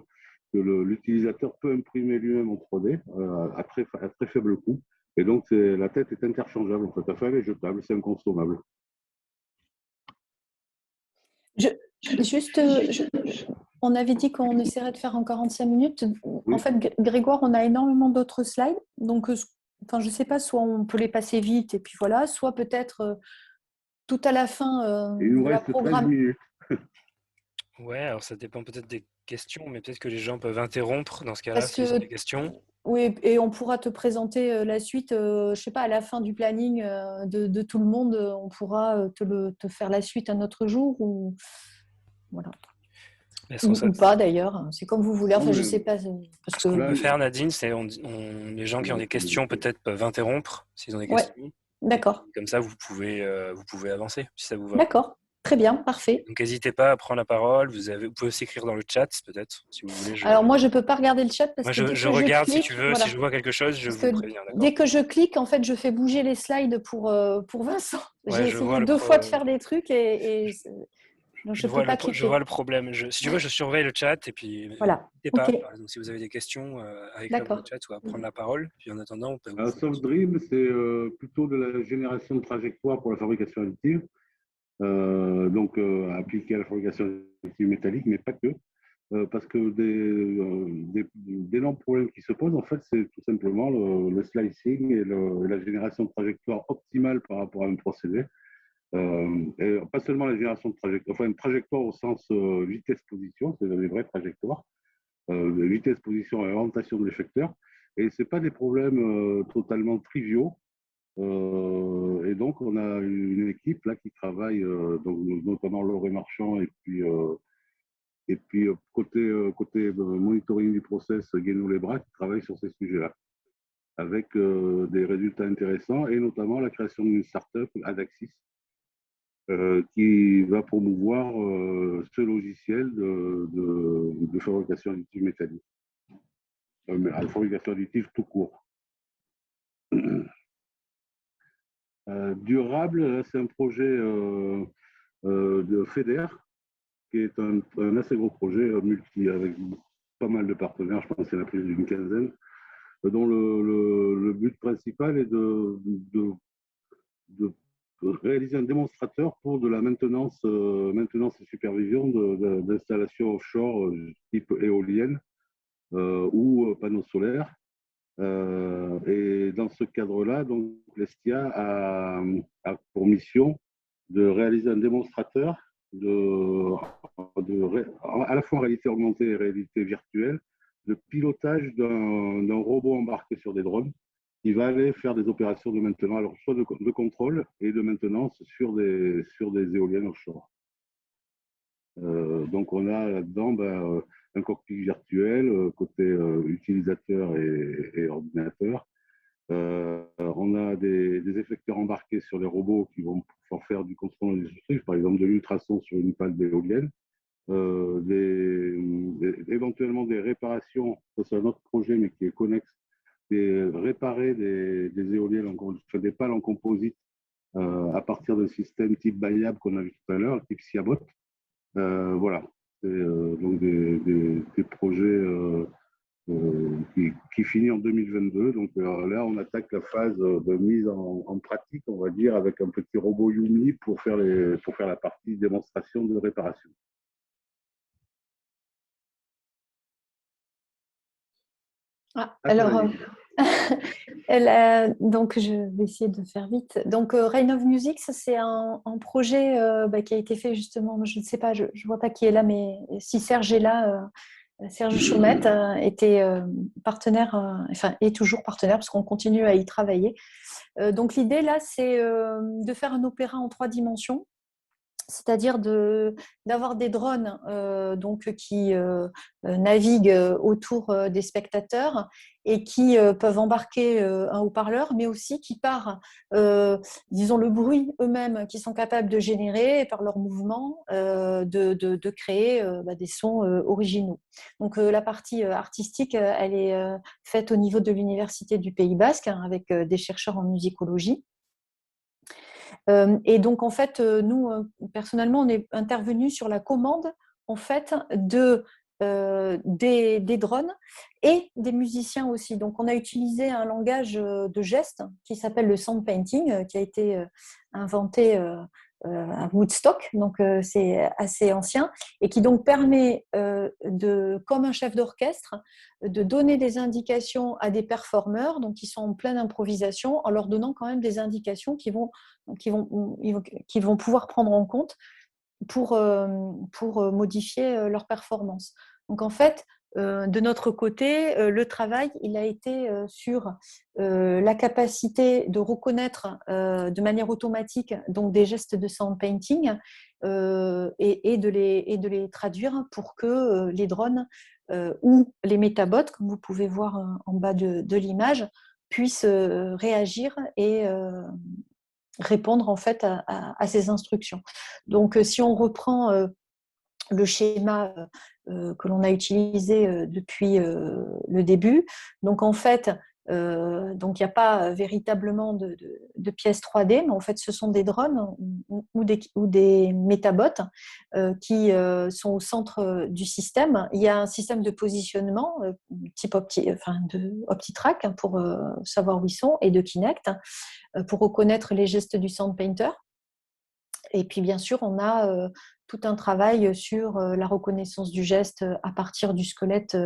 l'utilisateur peut imprimer lui-même en 3D à très faible coût. Et donc, la tête est interchangeable, en fait. Elle est jetable, c'est inconsommable. On avait dit qu'on essaierait de faire en 45 minutes. Oui. En fait, Grégoire, on a énormément d'autres slides. Donc, je ne sais pas, soit on peut les passer vite et puis voilà, soit peut-être tout à la fin il nous reste 13 minutes. Ouais, alors ça dépend peut-être des questions, mais peut-être que les gens peuvent interrompre dans ce cas-là s'ils ont des questions. Oui, et on pourra te présenter la suite, je ne sais pas, à la fin du planning de tout le monde, on pourra te faire la suite un autre jour ou voilà. Ou pas d'ailleurs, c'est comme vous voulez. Enfin, je ne sais pas. Ce qu'on peut faire, Nadine, c'est les gens qui ont des questions peut-être peuvent interrompre s'ils ont des questions. Ouais, d'accord. Comme ça, vous pouvez avancer si ça vous va. D'accord. Très bien, parfait. Donc, n'hésitez pas à prendre la parole. Vous pouvez aussi écrire dans le chat, peut-être, si vous voulez. Alors, moi, je ne peux pas regarder le chat parce que je regarde, si tu veux. Voilà. Si je vois quelque chose, je vous préviens. Dès que je clique, en fait, je fais bouger les slides pour Vincent. Ouais, j'ai essayé 2 fois de faire des trucs et donc je vois le problème. Si tu veux, je surveille le chat et puis voilà. N'hésitez pas, par exemple, si vous avez des questions à écrire dans le chat ou à prendre la parole. Puis en attendant, on peut vous... SoftDream, c'est plutôt de la génération de trajectoires pour la fabrication additive. Donc appliqué à la fabrication additive métallique, mais pas que. Parce que d'énormes problèmes qui se posent, en fait, c'est tout simplement le slicing et la génération de trajectoires optimale par rapport à un procédé. Et pas seulement la génération de trajectoire, enfin une trajectoire au sens vitesse-position, c'est des vraies trajectoires, vitesse-position et orientation de l'effecteur. Et ce n'est pas des problèmes totalement triviaux. Et donc, on a une équipe là qui travaille, donc, notamment Laurent Marchand et puis côté monitoring du process, Guénou Lebras qui travaille sur ces sujets-là, avec des résultats intéressants et notamment la création d'une start-up, Adaxis, qui va promouvoir ce logiciel de fabrication additive métallique, la fabrication additive tout court. Durable, c'est un projet de FEDER, qui est un assez gros projet avec pas mal de partenaires, je pense qu'il y en a plus d'une quinzaine, dont le but principal est de réaliser un démonstrateur pour de la maintenance et supervision d'installations offshore type éolienne ou panneaux solaires. Et dans ce cadre-là, donc l'ESTIA a pour mission de réaliser un démonstrateur à la fois en réalité augmentée et réalité virtuelle, de pilotage d'un robot embarqué sur des drones qui va aller faire des opérations de maintenance, alors soit de contrôle et de maintenance sur des éoliennes offshore. Donc on a là-dedans un cockpit virtuel côté utilisateur et ordinateur. On a des effecteurs embarqués sur les robots qui vont pouvoir faire du contrôle industriel, par exemple de l'ultrason sur une pale d'éolienne. Éventuellement des réparations, ça c'est un autre projet mais qui est connexe, réparer des éoliennes, des pales en composite à partir de systèmes type Bayab qu'on a vu tout à l'heure, type Siabot. Voilà, c'est donc des projets qui finit en 2022. Donc là, on attaque la phase de mise en pratique, on va dire, avec un petit robot Yumi pour faire la partie démonstration de réparation. Alors, donc je vais essayer de faire vite. Donc, Rain of Music, ça c'est un projet qui a été fait justement, je ne sais pas, je ne vois pas qui est là, mais si Serge est là, Serge Chaumette était partenaire, enfin est toujours partenaire parce qu'on continue à y travailler. Donc l'idée là, c'est de faire un opéra en 3 dimensions. C'est-à-dire d'avoir des drones donc, qui naviguent autour des spectateurs et qui peuvent embarquer un haut-parleur, mais aussi qui, par, disons, le bruit eux-mêmes qu'ils sont capables de générer par leurs mouvements, de créer des sons originaux. Donc la partie artistique, elle est faite au niveau de l'Université du Pays Basque, hein, avec des chercheurs en musicologie. Et donc, en fait, nous, personnellement, on est intervenu sur la commande, en fait, des drones et des musiciens aussi. Donc, on a utilisé un langage de gestes qui s'appelle le sound painting, qui a été inventé à Woodstock, donc c'est assez ancien, et qui donc permet, comme un chef d'orchestre, de donner des indications à des performeurs, donc qui sont en pleine improvisation, en leur donnant quand même des indications qu'ils vont pouvoir prendre en compte pour modifier leur performance. Donc en fait, de notre côté, le travail, il a été sur la capacité de reconnaître de manière automatique donc des gestes de sound painting et de les traduire pour que les drones ou les métabots, comme vous pouvez voir en bas de l'image, puissent réagir et répondre en fait à ces instructions. Donc si on reprend le schéma que l'on a utilisé depuis le début. Donc en fait, donc il n'y a pas véritablement de pièces 3D, mais en fait ce sont des drones ou des métabots qui sont au centre du système. Il y a un système de positionnement type OptiTrack pour savoir où ils sont et de Kinect pour reconnaître les gestes du SoundPainter. Et puis, bien sûr, on a tout un travail sur la reconnaissance du geste à partir du squelette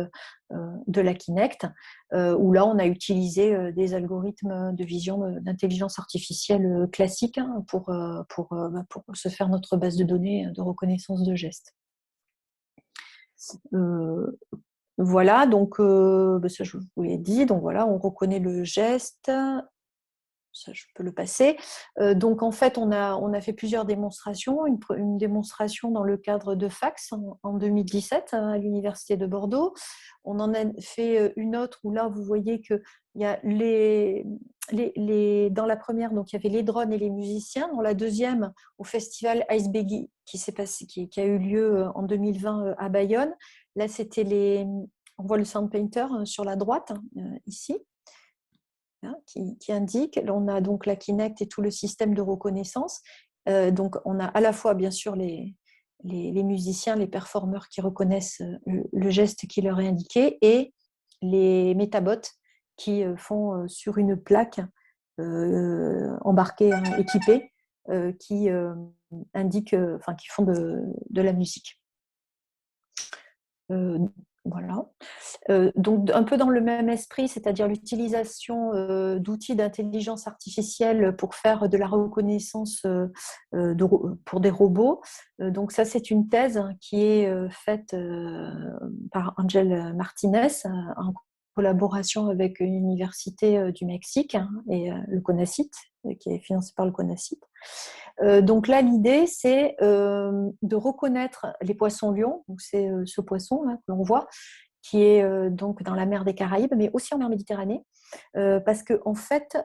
de la Kinect, où là, on a utilisé des algorithmes de vision d'intelligence artificielle classique pour se faire notre base de données de reconnaissance de gestes. Voilà, donc ça, je vous l'ai dit. Donc voilà, on reconnaît le geste. Ça, je peux le passer. Donc, en fait, on a fait plusieurs démonstrations. Une démonstration dans le cadre de FACS en 2017 à l'Université de Bordeaux. On en a fait une autre où là, vous voyez qu'il y a dans la première, donc il y avait les drones et les musiciens. Dans la deuxième, au festival Ice Beggy qui a eu lieu en 2020 à Bayonne. Là, c'était on voit le Sound Painter sur la droite, ici. Qui indique, on a donc la Kinect et tout le système de reconnaissance. Donc on a à la fois bien sûr les les musiciens, les performeurs qui reconnaissent le geste qui leur est indiqué, et les métabots qui font sur une plaque embarquée, hein, équipée, qui indiquent, enfin qui font de la musique. Voilà. Donc un peu dans le même esprit, c'est-à-dire l'utilisation d'outils d'intelligence artificielle pour faire de la reconnaissance pour des robots. Donc ça, c'est une thèse qui est faite par Ángel Martínez en collaboration avec une université du Mexique, hein, et le CONACYT, qui est financé par le CONACYT. Donc là, l'idée, c'est de reconnaître les poissons-lions. Donc c'est ce poisson là, que l'on voit, qui est donc dans la mer des Caraïbes, mais aussi en mer Méditerranée, parce que en fait,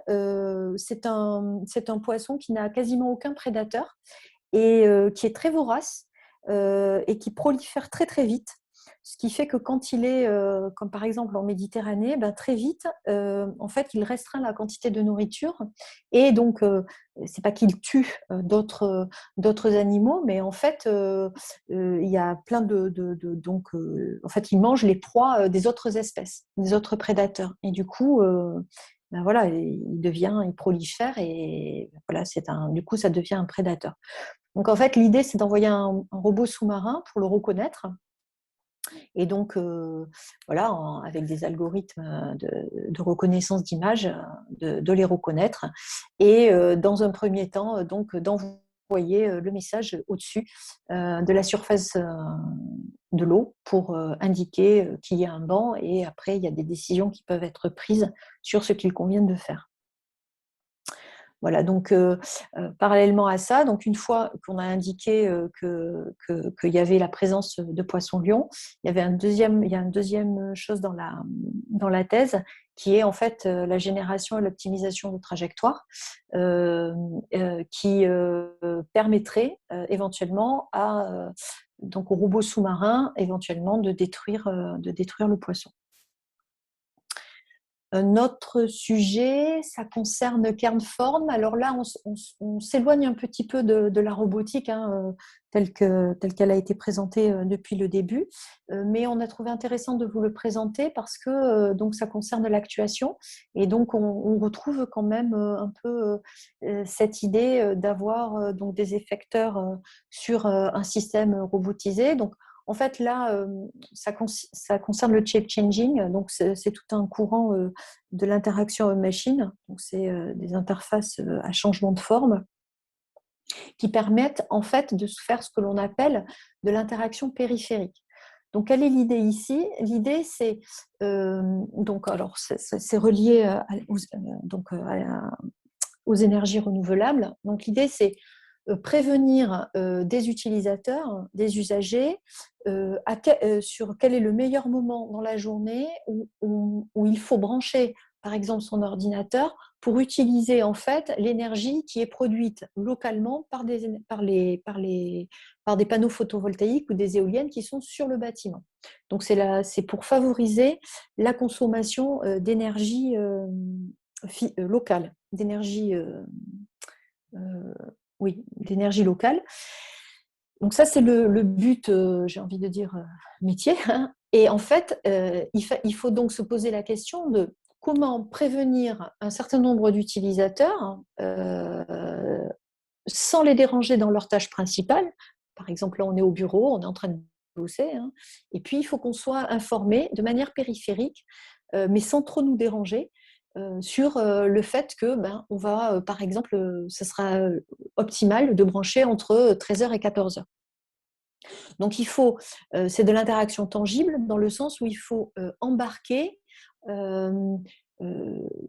c'est un poisson qui n'a quasiment aucun prédateur et qui est très vorace et qui prolifère très très vite. Ce qui fait que quand il est, comme par exemple en Méditerranée, ben, très vite, en fait, il restreint la quantité de nourriture. Et donc, c'est pas qu'il tue d'autres animaux, mais en fait, il y a plein donc, en fait, il mange les proies des autres espèces, des autres prédateurs. Et du coup, ben voilà, il prolifère et voilà, du coup, ça devient un prédateur. Donc, en fait, l'idée, c'est d'envoyer un robot sous-marin pour le reconnaître. Et donc, voilà, avec des algorithmes de reconnaissance d'images, de les reconnaître. Et dans un premier temps, donc, d'envoyer le message au-dessus de la surface de l'eau pour indiquer qu'il y a un banc. Et après, il y a des décisions qui peuvent être prises sur ce qu'il convient de faire. Voilà, donc parallèlement à ça, donc une fois qu'on a indiqué qu'il y avait la présence de poissons-lions, il y a une deuxième chose dans la thèse qui est en fait la génération et l'optimisation de trajectoires qui permettrait éventuellement donc aux robots sous-marins éventuellement de détruire le poisson. Un autre sujet, ça concerne Kernform. Alors là, on s'éloigne un petit peu de la robotique, hein, telle qu'elle a été présentée depuis le début, mais on a trouvé intéressant de vous le présenter parce que donc ça concerne l'actuation et donc on retrouve quand même un peu cette idée d'avoir donc des effecteurs sur un système robotisé. Donc en fait, là, ça concerne le shape changing, donc c'est tout un courant de l'interaction homme-machine. Donc, c'est des interfaces à changement de forme qui permettent en fait de faire ce que l'on appelle de l'interaction périphérique. Donc, quelle est l'idée ici? L'idée, c'est donc alors c'est relié aux énergies renouvelables. Donc, l'idée, c'est prévenir des utilisateurs, des usagers, sur quel est le meilleur moment dans la journée où il faut brancher, par exemple, son ordinateur pour utiliser en fait l'énergie qui est produite localement par des panneaux photovoltaïques ou des éoliennes qui sont sur le bâtiment. Donc, c'est pour favoriser la consommation d'énergie locale, d'énergie d'énergie locale. Donc ça, c'est le but, j'ai envie de dire, métier. Hein. Et en fait, il faut donc se poser la question de comment prévenir un certain nombre d'utilisateurs sans les déranger dans leurs tâches principales. Par exemple, là, on est au bureau, on est en train de bosser. Hein. Et puis, il faut qu'on soit informé de manière périphérique, mais sans trop nous déranger, sur le fait que on va, par exemple, ce sera optimal de brancher entre 13h et 14h. Donc, c'est de l'interaction tangible dans le sens où il faut embarquer,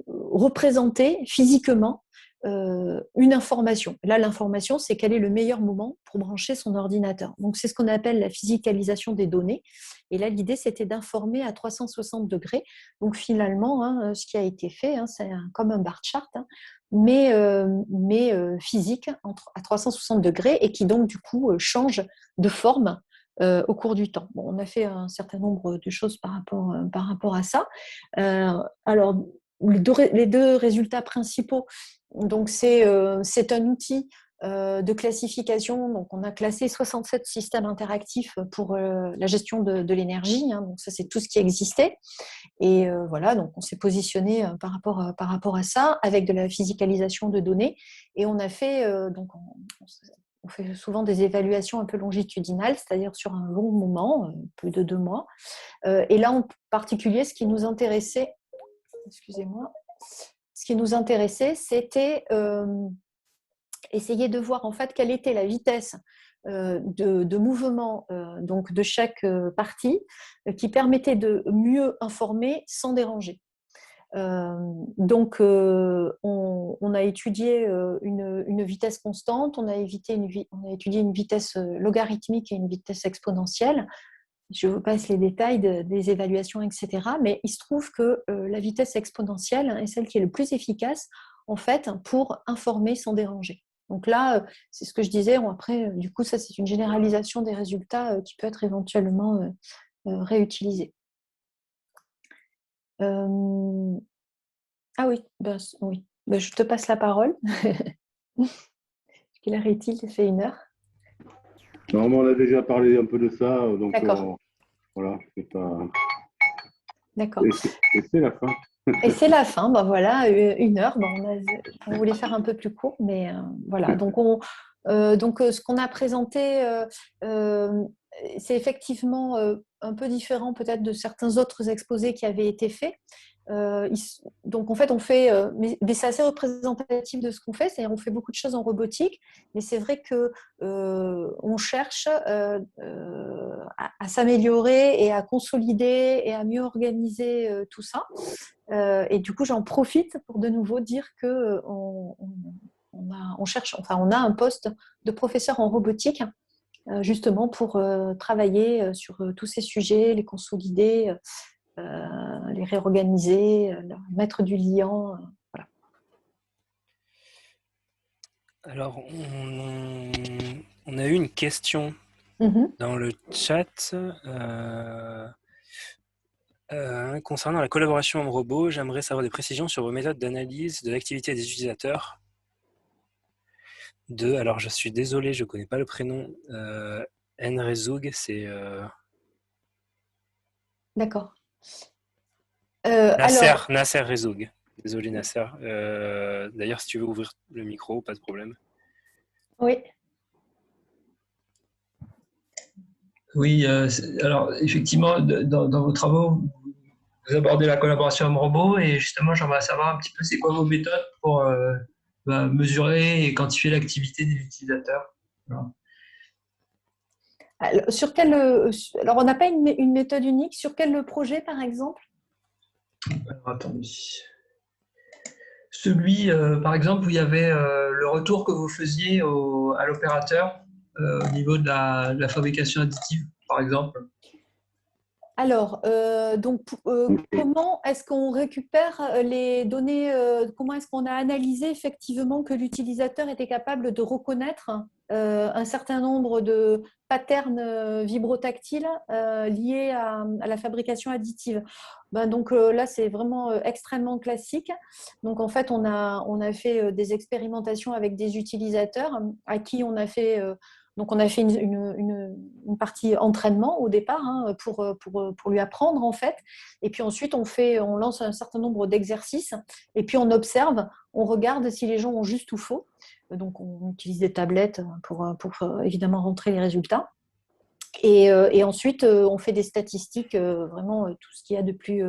représenter physiquement une information. Là, l'information, c'est quel est le meilleur moment pour brancher son ordinateur. Donc, c'est ce qu'on appelle la physicalisation des données. Et là, l'idée, c'était d'informer à 360 degrés. Donc, finalement, hein, ce qui a été fait, hein, c'est comme un bar chart, hein, mais physique à 360 degrés et qui donc, du coup, change de forme au cours du temps. Bon, on a fait un certain nombre de choses par rapport à ça. Alors, les deux résultats principaux, donc c'est un outil de classification. Donc, on a classé 67 systèmes interactifs pour la gestion de l'énergie. Hein. Donc, ça, c'est tout ce qui existait. Et voilà, donc on s'est positionné par rapport à ça avec de la physicalisation de données. Et on a fait, donc on fait souvent des évaluations un peu longitudinales, c'est-à-dire sur un long moment, plus de 2 mois. Et là, en particulier, ce qui nous intéressait, excusez-moi, ce qui nous intéressait, c'était essayer de voir en fait quelle était la vitesse de mouvement donc de chaque partie qui permettait de mieux informer sans déranger. Donc, on a étudié une vitesse constante, on a étudié une vitesse logarithmique et une vitesse exponentielle. Je vous passe les détails des évaluations, etc. Mais il se trouve que la vitesse exponentielle est celle qui est le plus efficace, en fait, pour informer sans déranger. Donc là, c'est ce que je disais. Après, du coup, ça, c'est une généralisation des résultats qui peut être éventuellement réutilisée. Ah oui, oui. Je te passe la parole. Quelle heure est-il? Ça fait 1 heure. Normalement, on a déjà parlé un peu de ça, donc voilà, c'est pas... D'accord. Et c'est la fin. Et c'est la fin, ben voilà, 1 heure. On voulait faire un peu plus court, mais voilà. Donc, ce qu'on a présenté, c'est effectivement un peu différent peut-être de certains autres exposés qui avaient été faits. Donc en fait, mais c'est assez représentatif de ce qu'on fait. C'est-à-dire, on fait beaucoup de choses en robotique, mais c'est vrai que on cherche à s'améliorer et à consolider et à mieux organiser tout ça. Et du coup, j'en profite pour de nouveau dire que on a un poste de professeur en robotique justement pour travailler sur tous ces sujets, les consolider, les réorganiser, mettre du liant. Voilà. Alors, on a eu une question dans le chat concernant la collaboration homme-robot. J'aimerais savoir des précisions sur vos méthodes d'analyse de l'activité des utilisateurs. Alors je suis désolé, je ne connais pas le prénom. Nrezoug, c'est... D'accord. Nasser Rezoug. Désolé Nasser. D'ailleurs, si tu veux ouvrir le micro, pas de problème. Oui. Oui, alors effectivement, dans vos travaux, vous abordez la collaboration homme-robot et justement, j'aimerais savoir un petit peu c'est quoi vos méthodes pour mesurer et quantifier l'activité des utilisateurs. Voilà. Alors, on n'a pas une méthode unique. Sur quel projet, par exemple? Alors, attendez. Celui, par exemple, où il y avait le retour que vous faisiez à l'opérateur au niveau de la fabrication additive, par exemple. Alors, comment est-ce qu'on récupère les données? Comment est-ce qu'on a analysé effectivement que l'utilisateur était capable de reconnaître un certain nombre de patterns vibrotactiles liés à la fabrication additive? Là, c'est vraiment extrêmement classique. Donc, en fait, on a fait des expérimentations avec des utilisateurs à qui on a fait une partie entraînement au départ pour lui apprendre en fait. Et puis ensuite, on lance un certain nombre d'exercices et puis on observe, on regarde si les gens ont juste ou faux. Donc on utilise des tablettes pour évidemment rentrer les résultats. Et ensuite, on fait des statistiques, vraiment tout ce qu'il y a de plus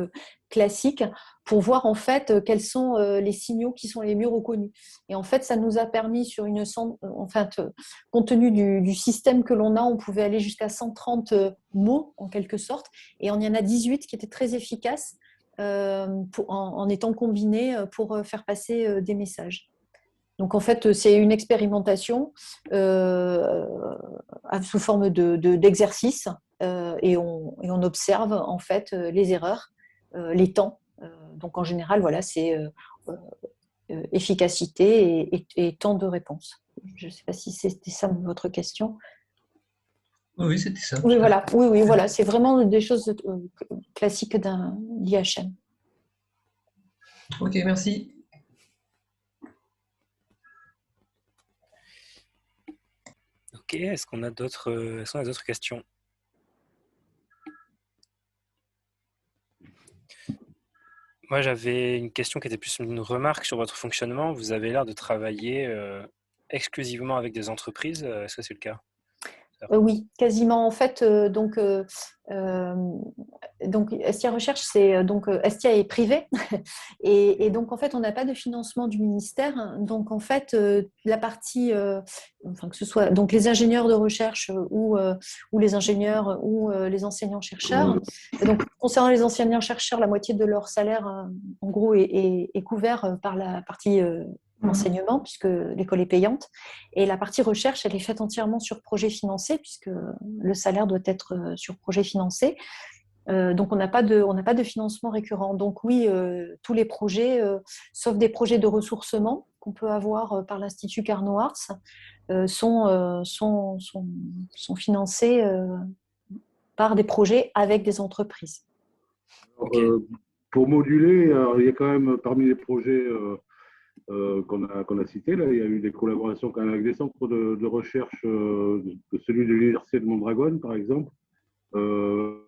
classique pour voir en fait quels sont les signaux qui sont les mieux reconnus. Et en fait, ça nous a permis compte tenu du système que l'on a, on pouvait aller jusqu'à 130 mots en quelque sorte. Et il y en a 18 qui étaient très efficaces en étant combinés pour faire passer des messages. Donc, en fait, c'est une expérimentation sous forme d'exercice et on observe en fait les erreurs, les temps. Donc, en général, voilà, c'est efficacité et temps de réponse. Je ne sais pas si c'était ça votre question. Oui, c'était ça. Oui, voilà. Oui, voilà. C'est vraiment des choses classiques d'un IHM. Ok, merci. Ok, est-ce qu'on a d'autres questions? Moi, j'avais une question qui était plus une remarque sur votre fonctionnement. Vous avez l'air de travailler exclusivement avec des entreprises. Est-ce que c'est le cas? Oui, quasiment. En fait, euh, donc Estia Recherche, Estia est privé et donc en fait, on n'a pas de financement du ministère. Donc en fait, la partie, enfin que ce soit donc les ingénieurs de recherche ou les ingénieurs ou les enseignants-chercheurs. Donc concernant les enseignants-chercheurs, la moitié de leur salaire, en gros, est couvert par la partie enseignement, puisque l'école est payante. Et la partie recherche, elle est faite entièrement sur projet financé, puisque le salaire doit être sur projet financé. Donc, on n'a pas de financement récurrent. Donc, oui, tous les projets, sauf des projets de ressourcement qu'on peut avoir par l'Institut Carnot Arts, sont financés par des projets avec des entreprises. Alors, pour moduler, il y a quand même parmi les projets qu'on a cités, là, il y a eu des collaborations quand même avec des centres de recherche, celui de l'Université de Mondragone, par exemple,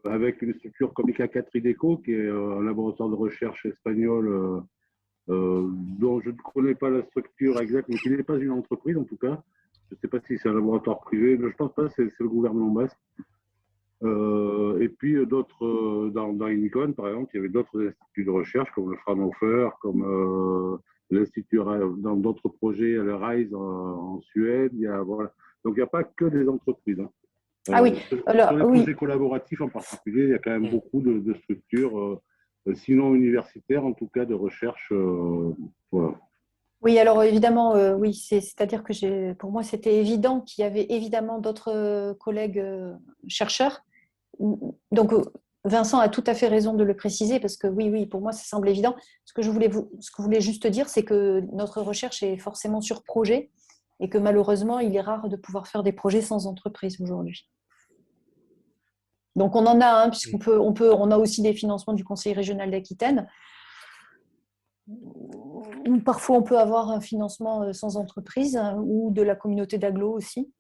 avec une structure comme IK4 IDECO, qui est un laboratoire de recherche espagnol dont je ne connais pas la structure exacte, mais qui n'est pas une entreprise en tout cas. Je ne sais pas si c'est un laboratoire privé, je ne pense pas, c'est le gouvernement basque. Et puis d'autres, dans Unicon par exemple, il y avait d'autres instituts de recherche comme le Fraunhofer, comme l'Institut, dans d'autres projets, le RISE en Suède. Voilà. Donc il n'y a pas que des entreprises. Hein. Ah oui, alors, sur les oui. projets collaboratifs en particulier, il y a quand même beaucoup de structures, sinon universitaires, en tout cas de recherche. Voilà. Oui, alors évidemment, oui, c'est-à-dire que pour moi, c'était évident qu'il y avait évidemment d'autres collègues chercheurs. Donc, Vincent a tout à fait raison de le préciser parce que oui, pour moi, ça semble évident. Ce que je voulais juste dire, c'est que notre recherche est forcément sur projet et que malheureusement, il est rare de pouvoir faire des projets sans entreprise aujourd'hui. Donc, on en a un, on a aussi des financements du Conseil régional d'Aquitaine. Parfois, on peut avoir un financement sans entreprise ou de la communauté d'agglo aussi,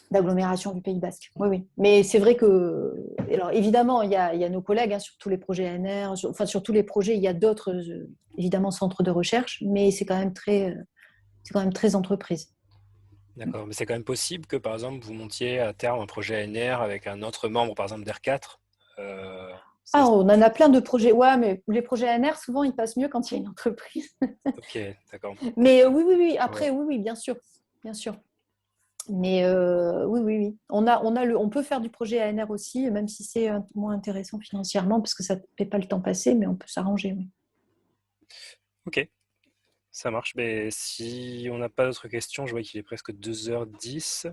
d'agglomération du Pays Basque. Oui. Mais c'est vrai que, alors évidemment, il y a nos collègues sur tous les projets ANR, sur tous les projets, il y a d'autres, évidemment, centres de recherche, mais c'est quand même très entreprise. D'accord, mais c'est quand même possible que, par exemple, vous montiez à terme un projet ANR avec un autre membre, par exemple, d'R4. On en a plein de projets. Ouais, mais les projets ANR, souvent, ils passent mieux quand il y a une entreprise. Ok, d'accord. Mais oui. Après, oui, bien sûr. Mais oui. On peut faire du projet ANR aussi, même si c'est moins intéressant financièrement, parce que ça ne fait pas le temps passé, mais on peut s'arranger. Oui. Ok, ça marche. Mais si on n'a pas d'autres questions, je vois qu'il est presque 2h10.